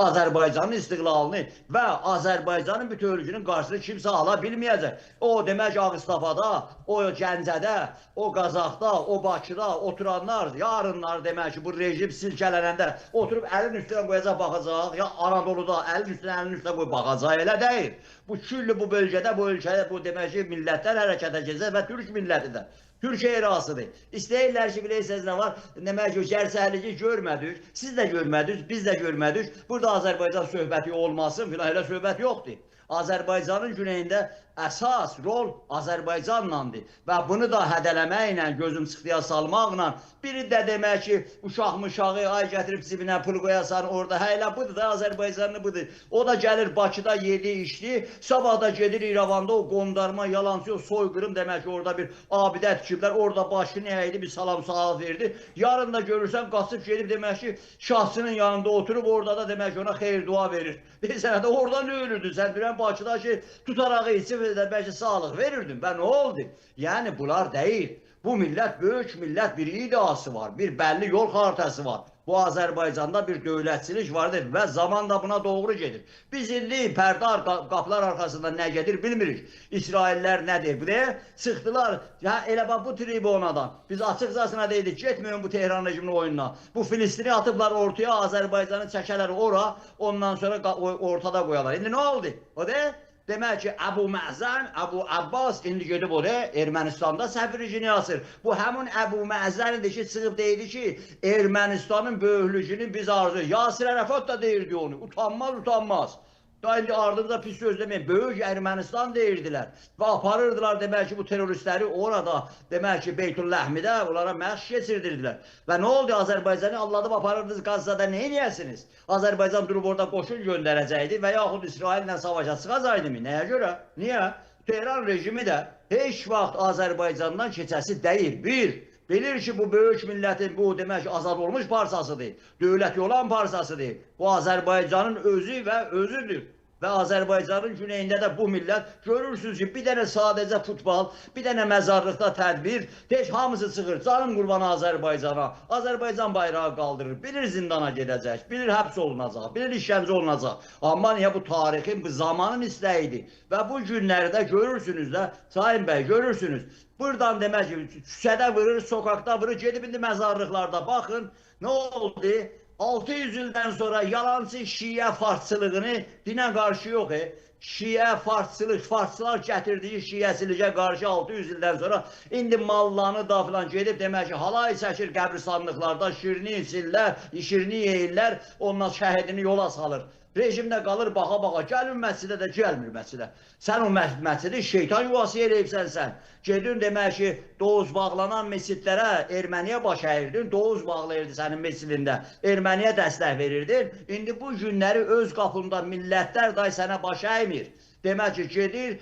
[SPEAKER 2] Azərbaycanın istiqlalını və Azərbaycanın bütövlüyünün qarşısını kimsə ala bilməyəcək. O demək Ağustafada, o Gəncədə, o Qazaxda, o Bakıda oturanlar yarınlar demək ki bu rejim silkələnəndə oturub əlin üstünə qoyacaq baxacaq, ya Anadoluda əlin üstünə qoyub baxacaq, elə deyil. Bu küllü bu bölgədə, bu ölkədə bu demək ki millətlər hərəkətə keçəcək və Türk milləti də. Türkiye erasıdır. İstəyirlər ki, bilirsiniz nə var? Demək ki, gərsəhliki görmədik, siz də görmədik, biz də görmədik. Burada Azərbaycan söhbəti olmasın filan, elə söhbət yoxdur. Azərbaycanın güneyində əsas rol Azərbaycanlandır və bunu da hədələməklə, gözüm sıxdıya salmaqla, biri də demək ki, uşaq-muşağı ay gətirib cibinə pul qoyasan orada, hələ budur da Azərbaycanlı budur. O da gəlir Bakıda yedi içdi, sabah da gedir İrəvanda o qondarma, yalancı, soyqırım demək ki, orada bir abidə tikiblər, orada başını əydi, bir salam saat verdi. Yarın da görürsən, qaçıb gedib demək ki, şahsının yanında oturub, orada da demək ki, ona xeyir dua verir. Deyirsən, oradan ne ölürdün? Sən bilən Bakıda ki, tutarağı içib də bəlkə sağlıq verirdin. Və nə oldu? Yəni, bunlar deyil. Bu millət, böyük millət bir iddiası var, bir bəlli yol xaritəsi var. Bu Azərbaycanda bir dövlətçilik vardır və zaman da buna doğru gedir. Biz indi pərdə qapılar arxasında nə gedir bilmirik. İsraillər nədir? Bu deyə sıxdılar. Ya elə bax bu tribunadan. Biz açıqcasına deyirik, getməyin bu Tehran rejiminin oyununa. Bu Filistini atıblar ortaya, Azərbaycanı çəkələr ora, ondan sonra ortada qoyarlar. İndi nə oldu? O deyə demək ki, Əbu Məzən, Əbu Abbas indi gedib oraya Ermənistanda səfircini asır. Bu həmin Əbu Məzənidir ki, çıxıb deyildi ki, Ermənistanın böyüklüyünü biz arzu. Yasir Ərəfat da deyirdi onu. Utanmaz. Da indi ardında pis söz deməyin, böyük Ermənistan deyirdilər və aparırdılar demək ki bu teröristləri orada demək ki Beytülləhmidə onlara məşq keçirdirdilər. Və nə oldu Azərbaycanı alladıb aparırdınız Qazzada nə edərsiniz? Azərbaycan durub orada qoşun göndərəcəkdi və yaxud İsraillə savaşa çıxacaqdı mı? Nəyə görə? Niyə? Tehran rejimi də heç vaxt Azərbaycandan keçəsi deyil. Bilir ki, bu böyük millətin bu demək ki, azad olmuş parsasıdır, dövlət olan parsasıdır. Bu Azərbaycanın özü və özüdür. Və Azərbaycanın güneyində də bu millət görürsünüz ki, bir dənə sadəcə futbol, bir dənə məzarlıqda tədbir, tək hamısı çıxır, canım qurbanı Azərbaycana. Azərbaycan bayrağı qaldırır, bilir zindana gedəcək, bilir həbs olunacaq, bilir işgəncə olunacaq. Amma niyə bu tarixin, bu zamanın istəyidir. Və bu günlərdə görürsünüz də, Sayın bəy, görürsünüz. Buradan demək ki, küçədə vurur, sokakda vurur, gedib indi məzarlıqlarda baxın, nə oldu? 600 ildən sonra yalancı şiə farsçılığını dinə qarşı yox, şiə farsçılar gətirdiyi şiəsilikə qarşı 600 ildən sonra indi mallarını da filan gedib demək ki, halay çəkir qəbristanlıqlarda, şirini içirlər, şirini yeyirlər, ondan şəhidini yola salır. Rejimdə qalır baxa-baxa, gəlmir məscidə də gəlmir məscidə. Sən o məscidi şeytan yuvası eləyibsən sən. Gedin demək ki, Doğuz bağlanan məscidlərə erməniyə baş əyirdin, Doğuz bağlayırdı sənin məscidində, erməniyə dəstək verirdin. İndi bu günləri öz qapında millətlər day sənə baş əymir. Demək ki, gedir,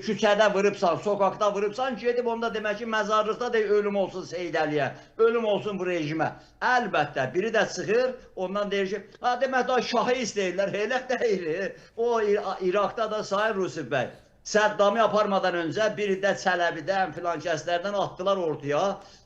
[SPEAKER 2] küçədə vurubsan, sokakda vurubsan, gedib onda demək ki, məzarlıqda da ölüm olsun Seyid Əliyə, ölüm olsun bu rejimə. Əlbəttə, biri də çıxır, ondan deyir ki, demək da şahı istəyirlər, elə deyil. O, İraqda da Sayın Rusif bəy, Səddamı aparmadan öncə biri də Çələbidən, filan kəslərdən atdılar ortaya,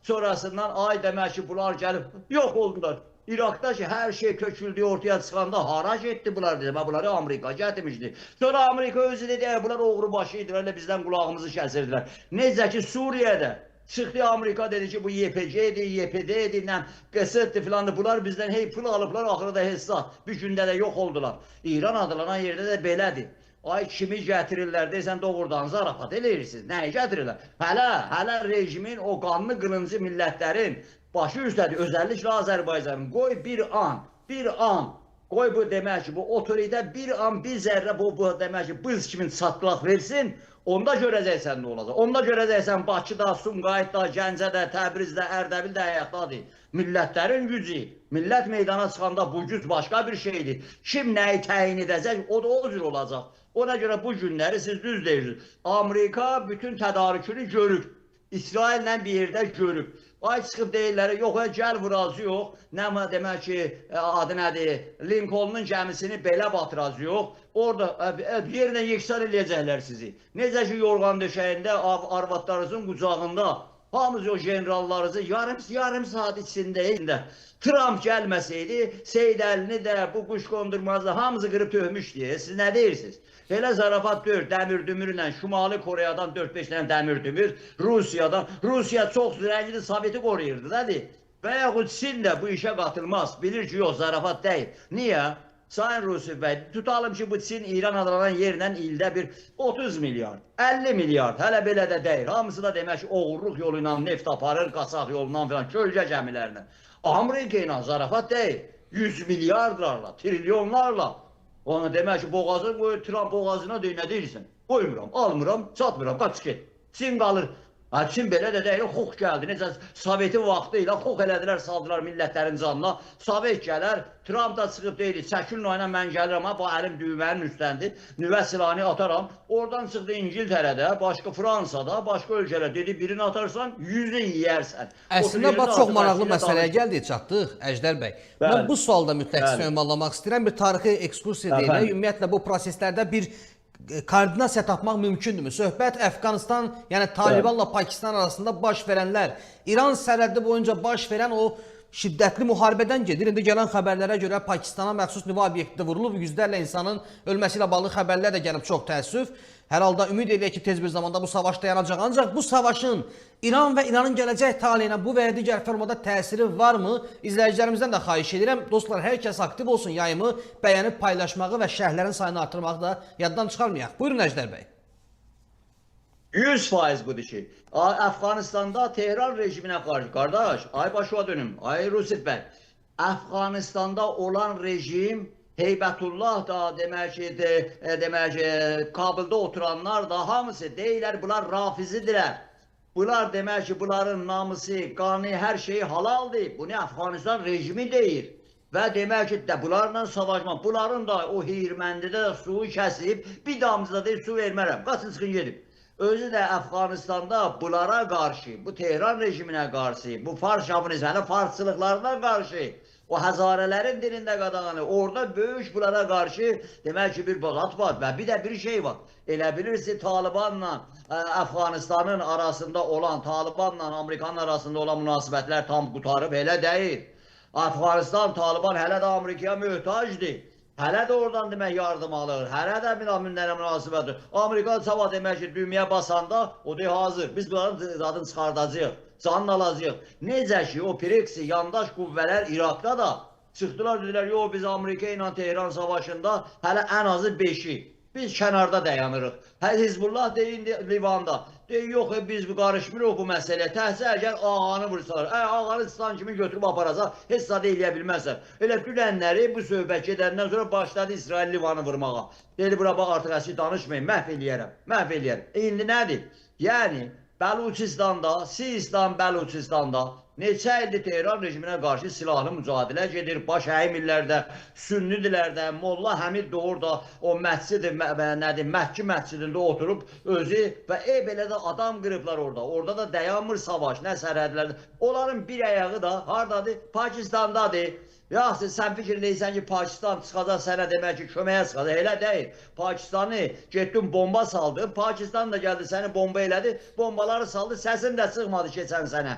[SPEAKER 2] sonrasından ay demək ki, bunlar gəlib, yox oldular. İraqda ki, hər şey köküldü ortaya çıxanda hara getdi bunlar dedi. Bunları Amerika gətirmişdi. Sonra Amerika özü dedi, bunlar oğru başı idilər, elə bizdən qulağımızı kəsirdilər. Necə ki, Suriyədə çıxdı Amerika dedi ki, bu YPG-dir, YPD-dir, qısıddır filandır. Bunlar bizdən hey pul alıblar, axırda hesab. Bir gündə də yox oldular. İran adlanan yerdə də belədir. Ay kimi gətirirlər deyəsən doğrudan zarafat eləyirsiniz. Nəyi gətirirlər? Hələ rejimin o qanlı qılıncı millətlərin başı üstədir, özəlliklə Azərbaycanın. Qoy bir an, qoy bu demək ki, bu otorite bir an, bir zərrə bu demək ki, bız kimi çatlaq versin, onda görəcəksən nə olacaq. Onda görəcəksən Bakıda, Sumqayıtda, Gəncədə, Təbrizdə, Ərdəbildə həyatdadır. Millətlərin gücü. Millət meydana çıxanda bu güc başqa bir şeydir. Kim nəyi təyin edəcək, o da o cür olacaq. Ona görə bu günləri siz düz deyirsiniz. Amerika bütün tədarükünü görüb. İsraillə bir yerdə görüb. Ay çıxıb deyirlər, yox, gəl vuracı yox. Nə demək ki, adı nədir? Lincolnun gəmisini belə batıracı yox. Orada yerlə yeksan eləyəcəklər sizi. Necə ki, yorğan döşəyində arvadlarınızın qucağında hamınız o generallarınızı yarım saat içində Trump gəlməsəydi, Seyid Əlini də bu quş qondurmazda hamısı qırıb töhmüşdü. Siz nə deyirsiniz? Elə zarafat 4 dəmir dümürlə Şimali Koreyadan 4-5 dənə dəmir dümür, Rusiya çox zirəkli Soveti qoruyurdu, nədir? Və yaxud Çin də bu işə qatılmaz. Bilir ki, yox, zarafat deyil. Niyə? Sayın Rusif bəy, tutalım ki, bu Çin İran adlanan yerlə ildə bir 30 milyard, 50 milyard, hələ belə də deyil. Hamısı da demək ki, oğurluq yolu ilə neft aparır, qaçaq yolundan filan, kölgə gəmilərlə. Amerika ilə zarafat deyil. 100 milyardlarla, trilyonlarla. Ona demək ki, boğazı qoyur, Trump boğazına deyir, nə deyirsən? Qoymuram, almıram, satmıram, qaç get. Çin qalır. Çin belə də deyil, xox gəldi. Necə Sovetin vaxtı ilə xox elədilər, saldılar millətlərin canına. Sovet gələr, Trump da çıxıb deyil, çəkilin oyuna mən gəlirəm, bu əlim düymənin üstəndir, nüvə silahını ataram. Oradan çıxdı İngiltərədə, başqa Fransada, başqa ölkələr dedi, birini atarsan, 100'ü yeyərsən.
[SPEAKER 1] Əslində, bax, çox maraqlı məsələyə gəldik, çatdıq, Əjdər bəy. Mən bu sualda mütləq ünvanlamaq istəyirəm, bir tarixi ekskursiya deyil. Ümumiyyətlə, bu proseslərdə bir koordinasiya tapmaq mümkündürmü? Söhbət Əfqanistan, yəni Talibanla Pakistan arasında baş verənlər, İran sərhədi boyunca baş verən o şiddətli müharibədən gedir. İndi gələn xəbərlərə görə Pakistana məxsus nüvə obyekti vurulub, yüzlərlə insanın ölməsi ilə bağlı xəbərlər də gəlib, çox təəssüf. Hər halda ümid edək ki, tez bir zamanda bu savaş dayanacaq. Ancaq bu savaşın İran və İranın gələcək taleyinə bu və ya digər formada təsiri varmı? İzləyicilərimizdən də xahiş edirəm. Dostlar, hər kəs aktiv olsun, yayımı bəyənib paylaşmağı və şərhlərin sayını artırmağı da yaddan çıxarmayaq. Buyurun Əjdər bəy.
[SPEAKER 2] 100% budur ki, Əfqanistanda Tehran rejiminə qarşı, qardaş, ay başa dönüm, ay Rusif bəy, Əfqanistanda olan rejim Heybətullah da demək ki, Kabulda oturanlar da hamısı deyirlər, bunlar rafizidirlər. Bunlar demək ki, bunların namusu, qanı, hər şeyi halaldır. Bunu Əfqanistan rejimi deyir. Və demək ki, bunlarla savaşmaq, bunların da o Heyirməndidə də suyu kəsib, bir damcıda deyib su vermərəm, qaçın çıxın gedib. Özü də Əfqanistanda bunlara qarşı, bu Tehran rejiminə qarşı, bu Fars şavinizmə, farsçılıqlarına qarşı, o Həzarələrin dilində qadağanı, orada böyük bunlara qarşı demək ki, bir bazat var və bir də bir şey var. Elə bilirsiniz, Talibanla Əfqanistanın arasında olan, Talibanla Amerikanın arasında olan münasibətlər tam qutarıb, elə deyil. Əfqanistan, Taliban hələ də Amerikaya möhtacdır. Hələ də oradan demək yardım alır, hələ də minlərlə münasibətdir. Amerika sabah demək ki, düyməyə basanda o deyir hazır, biz bunların adını çıxardacağıq, canını alacağıq. Necə ki, o Preksi, yandaş qüvvələr İraqda da çıxdılar, dedilər, yox biz Amerika ilə Tehran savaşında hələ ən azı 5'i. Biz kənarda dayanırıq. Hizbullah deyin Livanda. Deyir, yox, biz qarışmırıq bu məsələyə. Təhsil əgər ağanı vursalar, ağanı İslam kimi götürüb aparacaq, heç zadə eləyə bilməzlər. Elə dünənləri bu söhbət gedəndən sonra başladı İsrail Livanı vurmağa. Deyir, bura bax, artıq əski danışmayın, məhv eləyərəm, məhv eləyərəm. İndi nədir? Yəni, Bəluçistanda, Sistan Bəluçistanda neçə ildir Tehran rejiminə qarşı silahlı mücadilə gedir. Baş əymirlərdə, sünnidilərdə, Molla Həmid də orada o Məhki məscidində oturub özü və belə də adam qırıblar orada. Orada da dayanmır savaş, nə sərhədlərdə. Onların bir ayağı da haradadır? Pakistandadır. Yaxşı, sən fikirləyirsən ki, Pakistan çıxacaq sənə demək ki, köməyə çıxacaq. Elə deyil. Pakistanı getdin bomba saldın, Pakistan da gəldi səni bomba elədi, bombaları saldı, səsin də çıxmadı keçən sənə.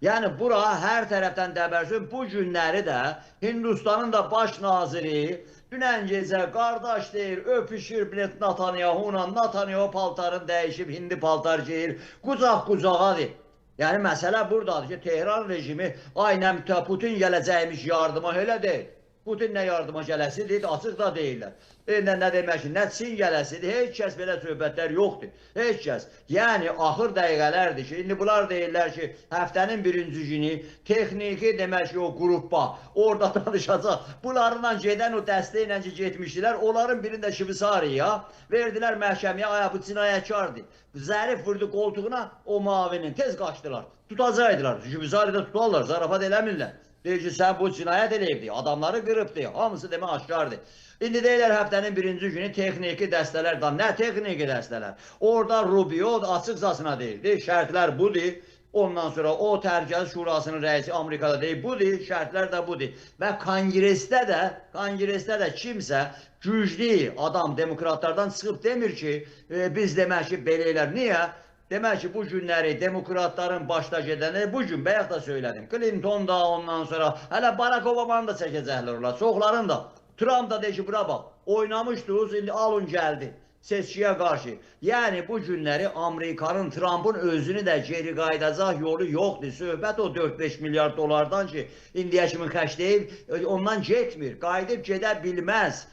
[SPEAKER 2] Yəni, bura hər tərəfdən dəbərsün. Bu günləri də Hindistanın da baş naziri dünən gecə qardaş deyir, öpüşür Netanyahu-la, Netanyahu paltarını dəyişib, hindi paltar geyir, qucaq-qucağadır. Yəni, məsələ buradadır ki, Tehran rejimi aynən Putin gələcəkmiş yardıma elə deyil. Putin nə yardıma gələsidir, açıq da deyirlər. Nə demək ki, nə Çin gələsidir, heç kəs belə söhbətlər yoxdur. Heç kəs. Yəni, axır dəqiqələrdir ki, indi bunlar deyirlər ki, həftənin birinci günü texniki demək ki, o qruppa orada danışacaq. Bunlarla gedən o dəstəklə ki, getmişdilər, onların birində Şvitsariya verdilər məhkəməyə, aya bu cinayətkardır. Zərif vurdu qoltuğuna o mavinin, tez qaçdılar. Tutacaqdılar, Şvitsariyada tutarlar, zarafat eləmirlər. Deyir ki, sən bu cinayət eləyibdi, adamları qırıbdı, hamısı demək aşkardır. İndi deyirlər həftənin birinci günü texniki dəstələr, nə texniki dəstələr? Orada Rubio açıqcasına deyir, şərtlər budur. Ondan sonra o Təhlükəsizlik Şurasının rəisi Amerikada deyir, budur, şərtlər də budur. Və konqresdə də kimsə güclü adam demokratlardan çıxıb demir ki, biz demək ki, belə eləyər. Niyə? Demək ki, bu günləri demokratların başda gedəni, bugün bayaq da söylədim. Clinton da ondan sonra, hələ Barack Obama'nı da çəkəcəklər olar, çoxların da. Trump da deyir ki, bura bax, oynamışdınız, indi alın gəldi seçkiyə qarşı. Yəni, bu günləri Amerikanın, Trump'ın özünü də geri qaydacaq yolu yoxdur. Söhbət o 4-5 milyard dolardan ki, indiyə kimi xərcləyib, ondan getmir, qayıdıb gedə bilməz.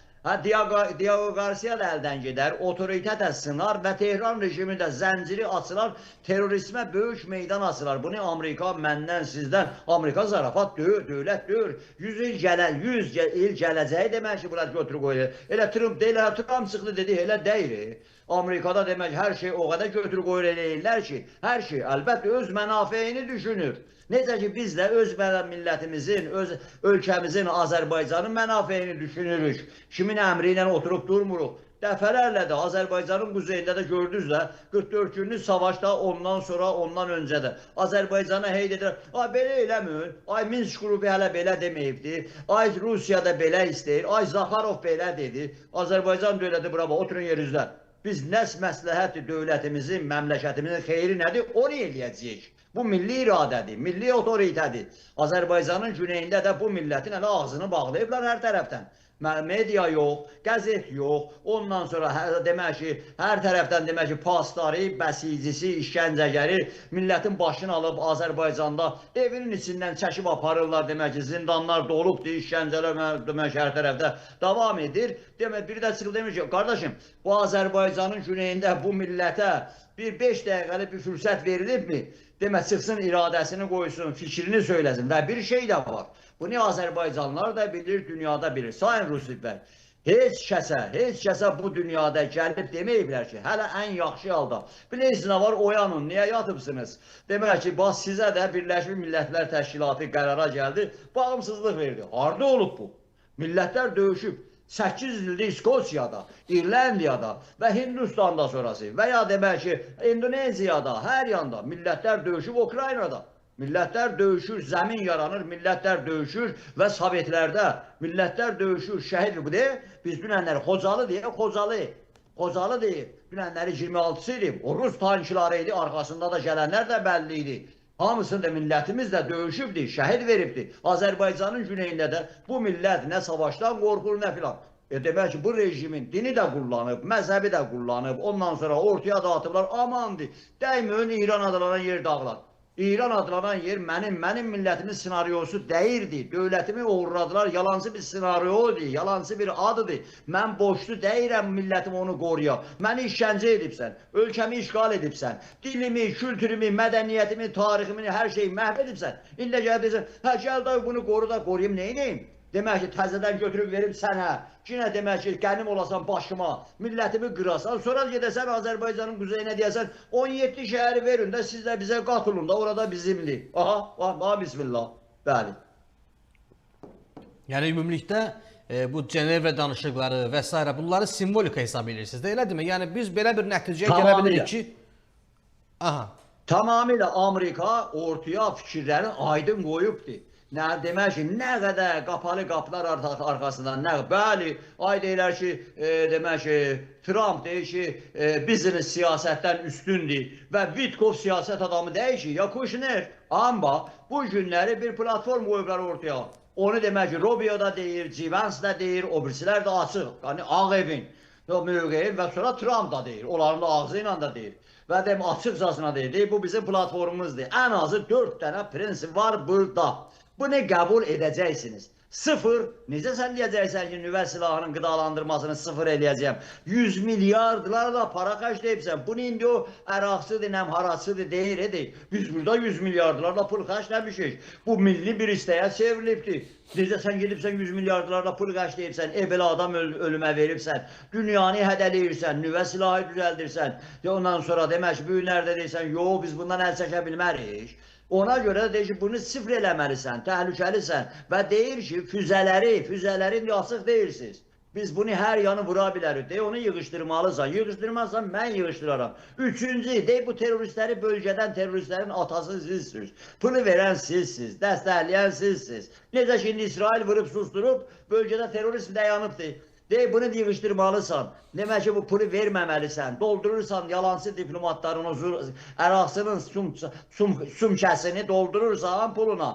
[SPEAKER 2] Diego Garcia da əldən gedər, otoritet sınar və Tehran rejimi də zənciri açılar, terrorizmə böyük meydan açılar. Bunu Amerika məndən, sizdən, Amerika zarafat deyil, dövlət deyil. 100 il gələcəyi demək ki, bunlar götürü qoyulur. Elə Trump deyil, Trump çıxdı dedi, elə deyil. Amerikada demək hər şey o qədər götürü qoyulur eləyirlər ki, hər şey əlbəttə öz mənafeyini düşünür. Necə ki, biz də öz millətimizin, öz ölkəmizin, Azərbaycanın mənafeyini düşünürük. Kimin əmri ilə oturub durmuruq. Dəfələrlə də Azərbaycanın quzeyində də gördünüz də 44 günlük savaşda ondan sonra, ondan öncə də Azərbaycana heyd edir. Ay belə eləmir, ay Minsk qrupu hələ belə deməyibdir, ay Rusiya da belə istəyir, ay Zaxarov belə dedi. Azərbaycan dövləti bura bax, oturun yerinizdə. Biz nəs məsləhəti dövlətimizin, məmləkətimizin xeyri nədir, onu eləyəcəyik. Bu milli iradədir, milli otoritədir. Azərbaycanın güneyində də bu millətin hələ ağzını bağlayıblar hər tərəfdən. Media yox, qəzet yox, ondan sonra demək ki, hər tərəfdən demək ki, pastarı, bəsicisi, işgəncəgəri millətin başını alıb Azərbaycanda evinin içindən çəkib aparırlar, demək ki, zindanlar dolubdur, işgəncələr demək ki, hər tərəfdə davam edir. Demək, biri də çıxıb demiş ki, qardaşım, bu Azərbaycanın güneyində bu millətə bir 5 dəqiqəlik bir fürsət verilibmi? Demək, çıxsın iradəsini qoysun, fikrini söyləsin və bir şey də var. Bunu Azərbaycanlılar da bilir, dünyada bilir. Sayın Rusif bəy, heç kəsə bu dünyada gəlib deməyiblər ki, hələ ən yaxşı halda. Bilirsiniz nə var, oyanın, niyə yatıbsınız? Demək ki, bax sizə də Birləşmiş Millətlər Təşkilatı qərara gəldi, bağımsızlıq verdi. Harada olub bu? Millətlər döyüşüb. 8 ildir İskosiyada, İrlandiyada və Hindistanda sonrası və ya demək ki, Endoneziyada, hər yanda millətlər döyüşüb Ukraynada. Millətlər döyüşür, zəmin yaranır, millətlər döyüşür və Sovetlərdə millətlər döyüşür, şəhid bu deyil. Biz dünənləri Xocalı deyək, Xocalı deyil. Dünənləri 26-sı idi, o Rus tankları idi, arxasında da gələnlər də bəlli idi. Hamısını da millətimiz də döyüşübdür, şəhid veribdir. Azərbaycanın güneyində də bu millət nə savaşdan qorxur, nə filan. Demək ki, bu rejimin dini də kullanıb, məzhəbi də kullanıb, ondan sonra ortaya dağıtıblar, amandır, dəyməyin İran adlanan yer dağlar. İran adlanan yer mənim millətimin senaryosu deyirdi. Dövlətimi uğurladılar, yalancı bir senaryodur, yalancı bir adıdır. Mən boşlu deyirəm millətim onu qoruya. Məni işgəncə edibsən, ölkəmi işğal edibsən, dilimi, kültürümü, mədəniyyətimi, tariximi, hər şeyi məhv edibsən. İndə gəlib deyirsən, hə gəl da bunu qoru da qoruyum, neynəyim? Demək ki, təzədən götürüb verib sənə, yine demək ki, qənim olasan başıma, millətimi qırasan, sonra gedəsən Azərbaycanın quzeyinə deyəsən, 17 şəhəri verin də siz də bizə qatılın da, orada bizimdir. Aha, bismillah, bəli.
[SPEAKER 1] Yəni, ümumilikdə bu Cenevre danışıqları və s. bunları simvolika hesab edirsiniz də, elədirmi? Yəni, biz belə bir nəticəyə gələ bilirik ki...
[SPEAKER 2] Tamamilə Amerika ortaya fikirlərini aydın qoyubdur. Nə demək ki, nə qədər qapalı qapılar arxasından, bəli, ay deyirlər ki, demək ki, Trump deyir ki, biznes siyasətdən üstündür və Vitkov siyasət adamı deyir ki, ya Kushner, amma bu günləri bir platform qoyublar ortaya. Onu demək ki, Rubio da deyir, Civans da deyir, o birisilər də açıq, yəni Ağ Evin mövqeyi və sonra Trump da deyir, onların da ağzı ilə da deyir. Və açıqcasına deyir, bu bizim platformumuzdur. Ən azı 4 dənə prinsip var burada. Bunu qəbul edəcəksiniz. Sıfır, necə sən deyəcəksən ki, nüvə silahının qidalandırmasını sıfır eləyəcəyəm. 100 milyardlarla para xərcləyibsən. Bunu indi o əraqsıdır, nəm harasıdır deyir, edir. Biz burada 100 milyardlarla pul xərcləmişik. Bu milli bir istəyə çevrilibdir. Necə sən gedibsən 100 milyardlarla pul xərcləyibsən, belə adam ölümə veribsən, dünyanı hədələyirsən, nüvə silahı düzəldirsən. Ondan sonra demək ki, bu günlərdə deyirsən, yox biz bundan əl çəkə bilmərik. Ona görə də deyir ki, bunu sıfır eləməlisən, təhlükəlisən və deyir ki, füzələrin yasıq deyirsiniz. Biz bunu hər yanı vura bilərik. Deyir, onu yığışdırmalısan. Yığışdırmazsan mən yığışdıraram. Üçüncü, deyir, bu teröristləri bölgədən teröristlərin atası sizsiniz. Pulu verən sizsiniz, dəstəkləyən sizsiniz. Necə ki, İsrail vurub susturub, bölgədə terörist dayanıbdır. Deyir, bunu yığışdırmalısan. Demək ki, bu pulu verməməlisən. Doldurursan yalancı diplomatların o əraqsının sumkəsini doldurursan puluna.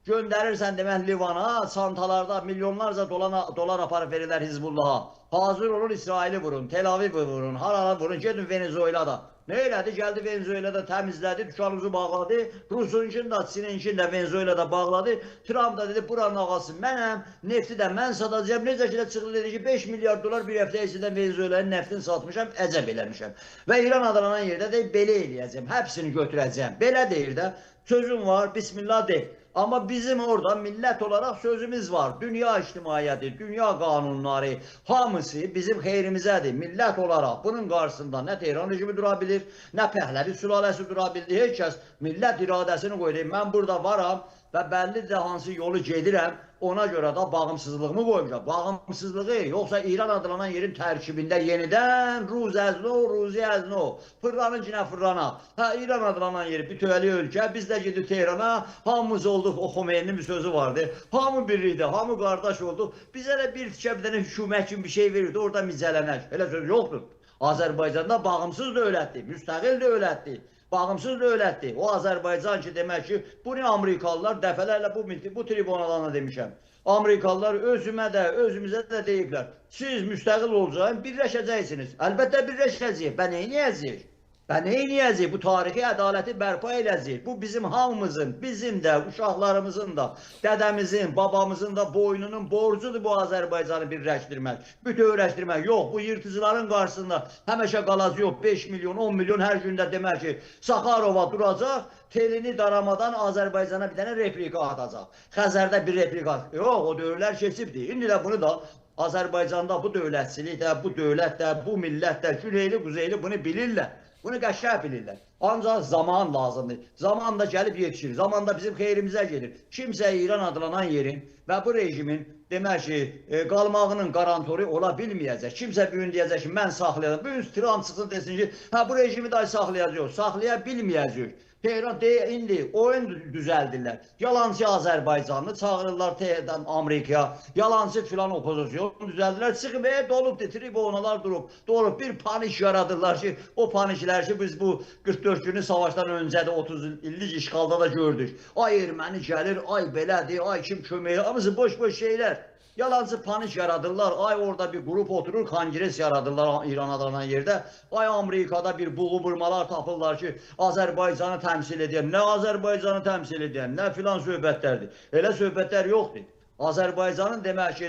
[SPEAKER 2] Göndərirsən demək Livana, çantalarda milyonlarca dolar aparıb verirlər Hizbullaha. Hazır olun İsraili vurun, Tel Aviv vurun, harara vurun, gedin Venezuela'da. Ne elədi? Gəldi Venezuela'da təmizlədi, dükkanımızı bağladı. Rusunkin də, Çininkin də Venezuela'da bağladı. Trump da dedi, buranın ağası mənəm, nefti də mən satacağım. Necə ki, çıxdı dedi ki, 5 milyar dolar bir həftə içində Venezuela'nın neftini satmışam, əcəb eləmişəm. Və İran adlanan yerdə deyib, belə eləyəcəm, həpsini götürəcəm. Belə deyir də, sözüm var, bismillah deyil. Ama bizim orada millet olarak sözümüz var. Dünya ictimaiyyəti, dünya qanunları, hamısı bizim xeyrimizədir. Millət olarak bunun qarşısında nə Tehran rejimi dura bilir, nə Pəhləvi sülaləsi dura bildi. Heç kəs millət iradəsini qoydu. Mən burada varam və bəllidir hansı yolu gedirəm. Ona görə də bağımsızlığımı qoymuşam. Bağımsızlığı yoxsa İran adlanan yerin tərkibində yenidən Ruzi əzno, fırlanın cinə fırlana. İran adlanan yeri bütövəli ölkə, biz də gedib Tehrana, hamımız olduq, o Xomeyni'nin bir sözü vardı. Hamı birlikdə, hamı qardaş olduq. Bizə də bir dənə hükümət kimi bir şey verirdi, orada mizələnək. Elə söz yoxdur. Azərbaycanda bağımsız dövlətdir, müstəqil dövlətdir. Bağımsız dövlətdir. O Azərbaycan ki, demək ki, bunu Amerikalılar dəfələrlə bu tribunalarına demişəm. Amerikalılar özümüzə də deyiblər. Siz müstəqil olacaqsınız, birləşəcəksiniz. Əlbəttə birləşəcəyik. Və neyniyəcəyik? Və neyniyəcəyik? Bu tarixi ədaləti bərpa eləcəyik. Bu bizim hamımızın, bizim də, uşaqlarımızın da, dədəmizin, babamızın da boynunun borcudur bu Azərbaycanı birləşdirmək. Bütövləşdirmək. Yox, bu yırtıcıların qarşısında həmişə qalacaq yox. 5 milyon, 10 milyon hər gündə demək ki, Sakarova duracaq, telini daramadan Azərbaycana bir dənə replika atacaq. Xəzərdə bir replika. Yox, o dövrlər keçibdir. İndi də bunu da Azərbaycanda bu dövlətçilik də, bu dövlət də, bu millət də, güneyli, quzeyli bunu bilirlər. Bunu qəşəng bilirlər. Ancaq zaman lazımdır. Zaman da gəlib yetişir. Zaman da bizim xeyrimizə gelir. Kimsə İran adlanan yerin və bu rejimin demək ki, qalmağının garantoru ola bilməyəcək. Kimsə bir gün deyəcək ki, mən saxlayacaq. Bir gün Trump çıxsın desin ki, bu rejimi də saxlayacaq. Saxlaya bilməyəcək. Tehran indi oyun düzəldirlər. Yalancı Azərbaycanlı çağırırlar Tehran Amerikaya. Yalancı filan opozisyon düzəldirlər. Çıxıb dolubdur, tribunalar durub bir panik yaradırlar ki, o paniklər ki biz bu 44 günlük savaşdan öncə də 30 illik işğalda da gördük. Ay erməni gəlir, ay belədir, ay kim köməyi, hamısı boş şeylər. Yalancı panik yaradırlar. Ay orada bir grup oturur, kongres yaradırlar İran adlanan yerdə. Ay Amerikada bir buğu-burmalar tapırlar ki, Azərbaycanı təmsil edən, nə Azərbaycanı təmsil edən, nə filan söhbətlərdir. Elə söhbətlər yoxdur. Azərbaycanın demək ki,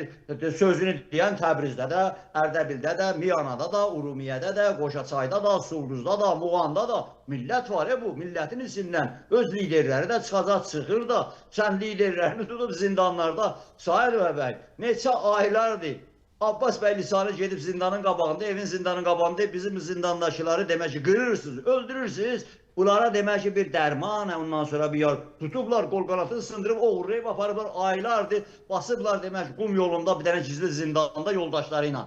[SPEAKER 2] sözünü deyən Təbrizdə də, Ərdəbildə də, Miyanada da, Urumiyədə də, Qoşaçayda da, Sulduzda da, Muğanda da millət var bu. Millətin içindən öz liderləri də çıxır da, sən liderlərini tutub zindanlarda Sahil bəy, neçə aylardır. Abbas bəy lisanı gedib zindanın qabağında, evin zindanın qabağında bizim zindandakıları demək ki, qırırsınız, öldürürsünüz. Bunlara demək ki, bir dərman, ondan sonra bir yer tutublar, qol qanatını sındırıb, oğurlayıb aparıblar, aylardır, basıblar demək ki, qum yolunda bir dənə gizli zindanda yoldaşları ilə.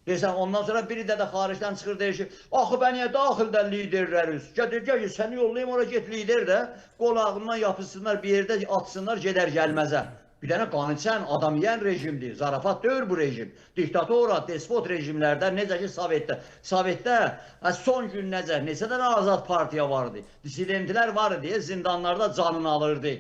[SPEAKER 2] Deyirsən, ondan sonra biri də xaricdən çıxır, deyir ki, axı bəniyə daxildən liderləriz, gəl ki, səni yollayım, ora get lider də, qolağından yapışsınlar, bir yerdə atsınlar, gedər gəlməzə. Bir dənə qanıçən, adam yiyən rejimdir. Zarafat deyil bu rejim. Diktatora, despot rejimlərdə, necə ki Sovetdə son gün neçə dənə azad partiya vardı. Disidentlər var deyə zindanlarda canını alırdı.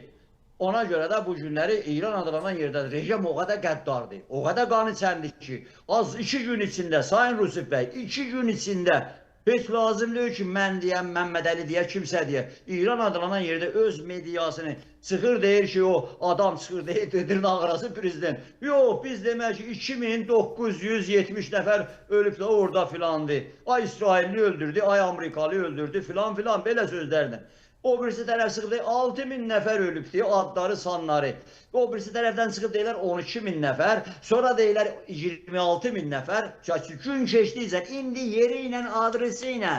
[SPEAKER 2] Ona görə də bu günləri İran adlanan yerdə rejim o qədər qəddardır. O qədər qanıçəndir ki, az 2 gün içində, Sayın Rusif bəy, 2 gün içində Heç lazım deyil ki, mən deyəm, Məmməd Əli deyə, kimsə deyə. İran adlanan yerdə öz mediasını çıxır deyir ki, o adam çıxır deyir, dırnaqarası prezident. Yox, biz demək ki, 2970 nəfər ölüb də orada filandır. Ay İsrailli öldürdü, ay Amerikalı öldürdü filan filan, belə sözlərlə. O birisi tərəf çıxıb deyir, 6000 nəfər ölübdür, adları, sanları. O birisi tərəfdən çıxıb deyirlər 12000 nəfər, sonra deyirlər 26000 nəfər. Gün keçdikcə, indi yeri ilə, adresi ilə.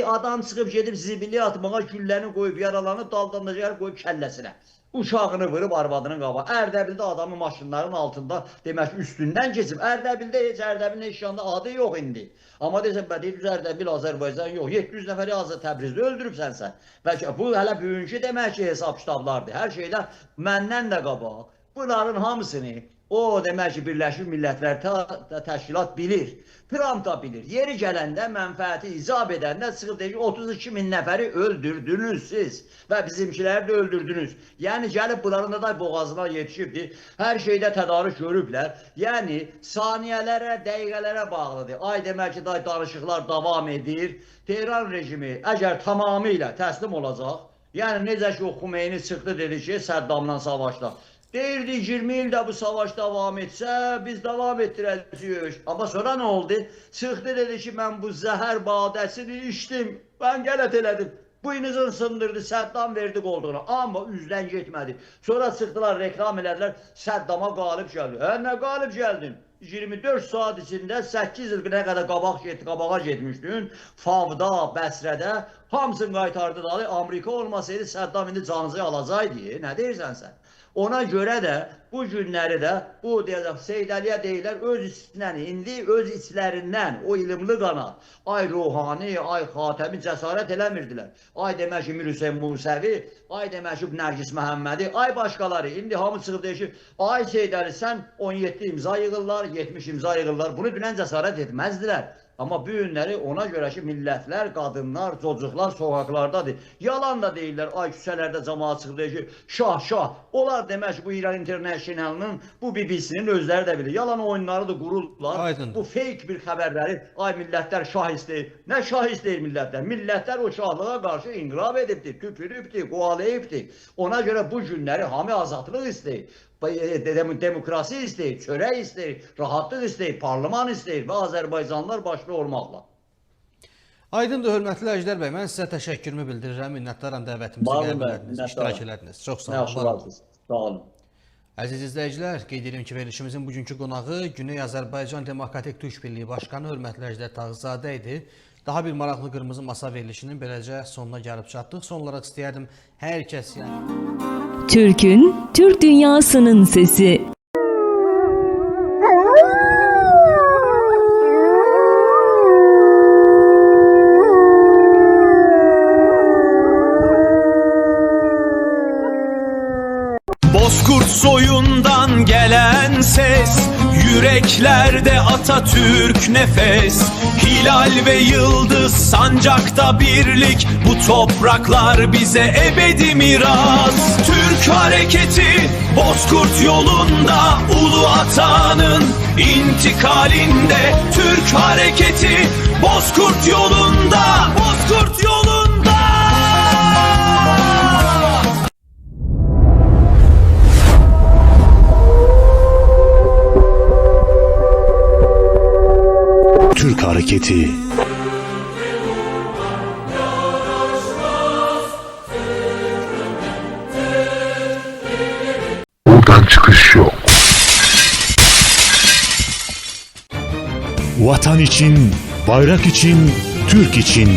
[SPEAKER 2] Adam çıxıb gedib zibili atmağa, gülləni qoyub, yaralanıb, daldan da gəlir qoyub kəlləsinə. Uşağını vırıb arvadının qabağa. Ərdəbildə adamın maşınların altında demək ki, üstündən keçib. Ərdəbildə heç Ərdəbilin heç yanda adı yox indi. Amma desən, deyir, Ərdəbil, Azərbaycan yox. 700 nəfəri Təbrizdə öldürübsən sən. Bəlkə bu hələ bugünkü demək ki, hesab kitablardır. Hər şeydə məndən də qabaq. Bunların hamısını o demək ki, Birləşmiş Millətlər Təşkilat bilir. Trump da bilir. Yeri gələndə mənfəəti icab edəndə çıxıb deyir ki, 32.000 nəfəri öldürdünüz siz və bizimkiləri də öldürdünüz. Yəni gəlib bunların da boğazına yetişibdir. Hər şeydə tədarük görüblər. Yəni saniyələrə, dəqiqələrə bağlıdır. Ay demək ki, danışıqlar davam edir. Tehran rejimi əgər tamamilə təslim olacaq, yəni necə ki o Xumeyni çıxdı dedi ki, Səddamla savaşda. Deyirdi 20 ildə bu savaş davam etsə, biz davam etdirəcəyik. Amma sonra nə oldu? Çıxdı dedi ki, mən bu zəhər badəsini içdim, mən qələt elədim. Buynuzun sındırdı, Səddam verdi qolduğuna. Amma üzdən getmədi. Sonra çıxdılar, reklam elədilər, Səddama qalib gəldi. Nə qalib gəldin? 24 saat içində 8 il qədər qabağa getmişdin. Favda, Bəsrədə hamısını qaytardı dalı. Amerika olmasaydı Səddam indi canınızı alacaqdı. Nə deyirsən sən? Ona görə də bu günləri də bu deyəcək Seyid Əliyə deyirlər öz içindən, indi öz içlərindən o ilimli qana, ay Ruhani, ay Xatəmi cəsarət eləmirdilər. Ay demək ki, Mir Hüseyn Musəvi, ay demək ki, Nərgis Məhəmmədi, ay başqaları. İndi hamı çıxıb deyir ki, ay Seyid Əli sən 17 imza yığırlar, 70 imza yığırlar. Bunu dünən cəsarət etməzdilər. Amma bu günləri ona görə ki, millətlər, qadınlar, çocuqlar sokaqlardadır. Yalan da deyirlər, ay küçələrdə cəmaət çıxıb deyir ki, şah, şah. Onlar demək ki, bu İran Internationalının, bu BBC-nin özləri də bilir. Yalan oyunları da qururlar.
[SPEAKER 1] Aydın.
[SPEAKER 2] Bu fake bir xəbərləri, ay millətlər şah istəyir. Nə şah istəyir millətlər? Millətlər o şahlığa qarşı inqilab edibdir, tüpürübdir, qovalayıbdır. Ona görə bu günləri hamı azadlıq istəyir. Demokrasi istəyir, çörək istəyir, rahatlıq istəyir, parlament istəyir və Azərbaycanlılar başda olmaqla.
[SPEAKER 1] Aydındır, hörmətli Əjdər bəy, mən sizə təşəkkürümü bildirirəm, minnətdaram dəvətimizi qəbul etdiniz, iştirak elədiniz. Çox sağ olun.
[SPEAKER 2] Sağ olun.
[SPEAKER 1] Əziz izləyicilər, qeyd edirəm ki, verilişimizin bugünkü qonağı Güney Azərbaycan Demokratik Türk Birliyi Başkanı hörmətli Əjdər Tağızadə idi. Daha bir maraqlı qırmızı masa verilişinin beləcə sonuna gəlib çatdıq. Son olaraq istəyərdim hər kəs
[SPEAKER 3] Türk'ün, Türk dünyasının sesi.
[SPEAKER 4] Bozkurt soyundan gelen ses, yüreklerde Atatürk nefes. Hilal ve yıldız sancakta birlik, bu topraklar bize ebedi miras. Türk hareketi Bozkurt yolunda, ulu atanın intikalinde. Türk hareketi Bozkurt yolunda, Bozkurt yolunda.
[SPEAKER 5] Türk hareketi. Buradan çıkış yok. Vatan için, bayrak için, Türk için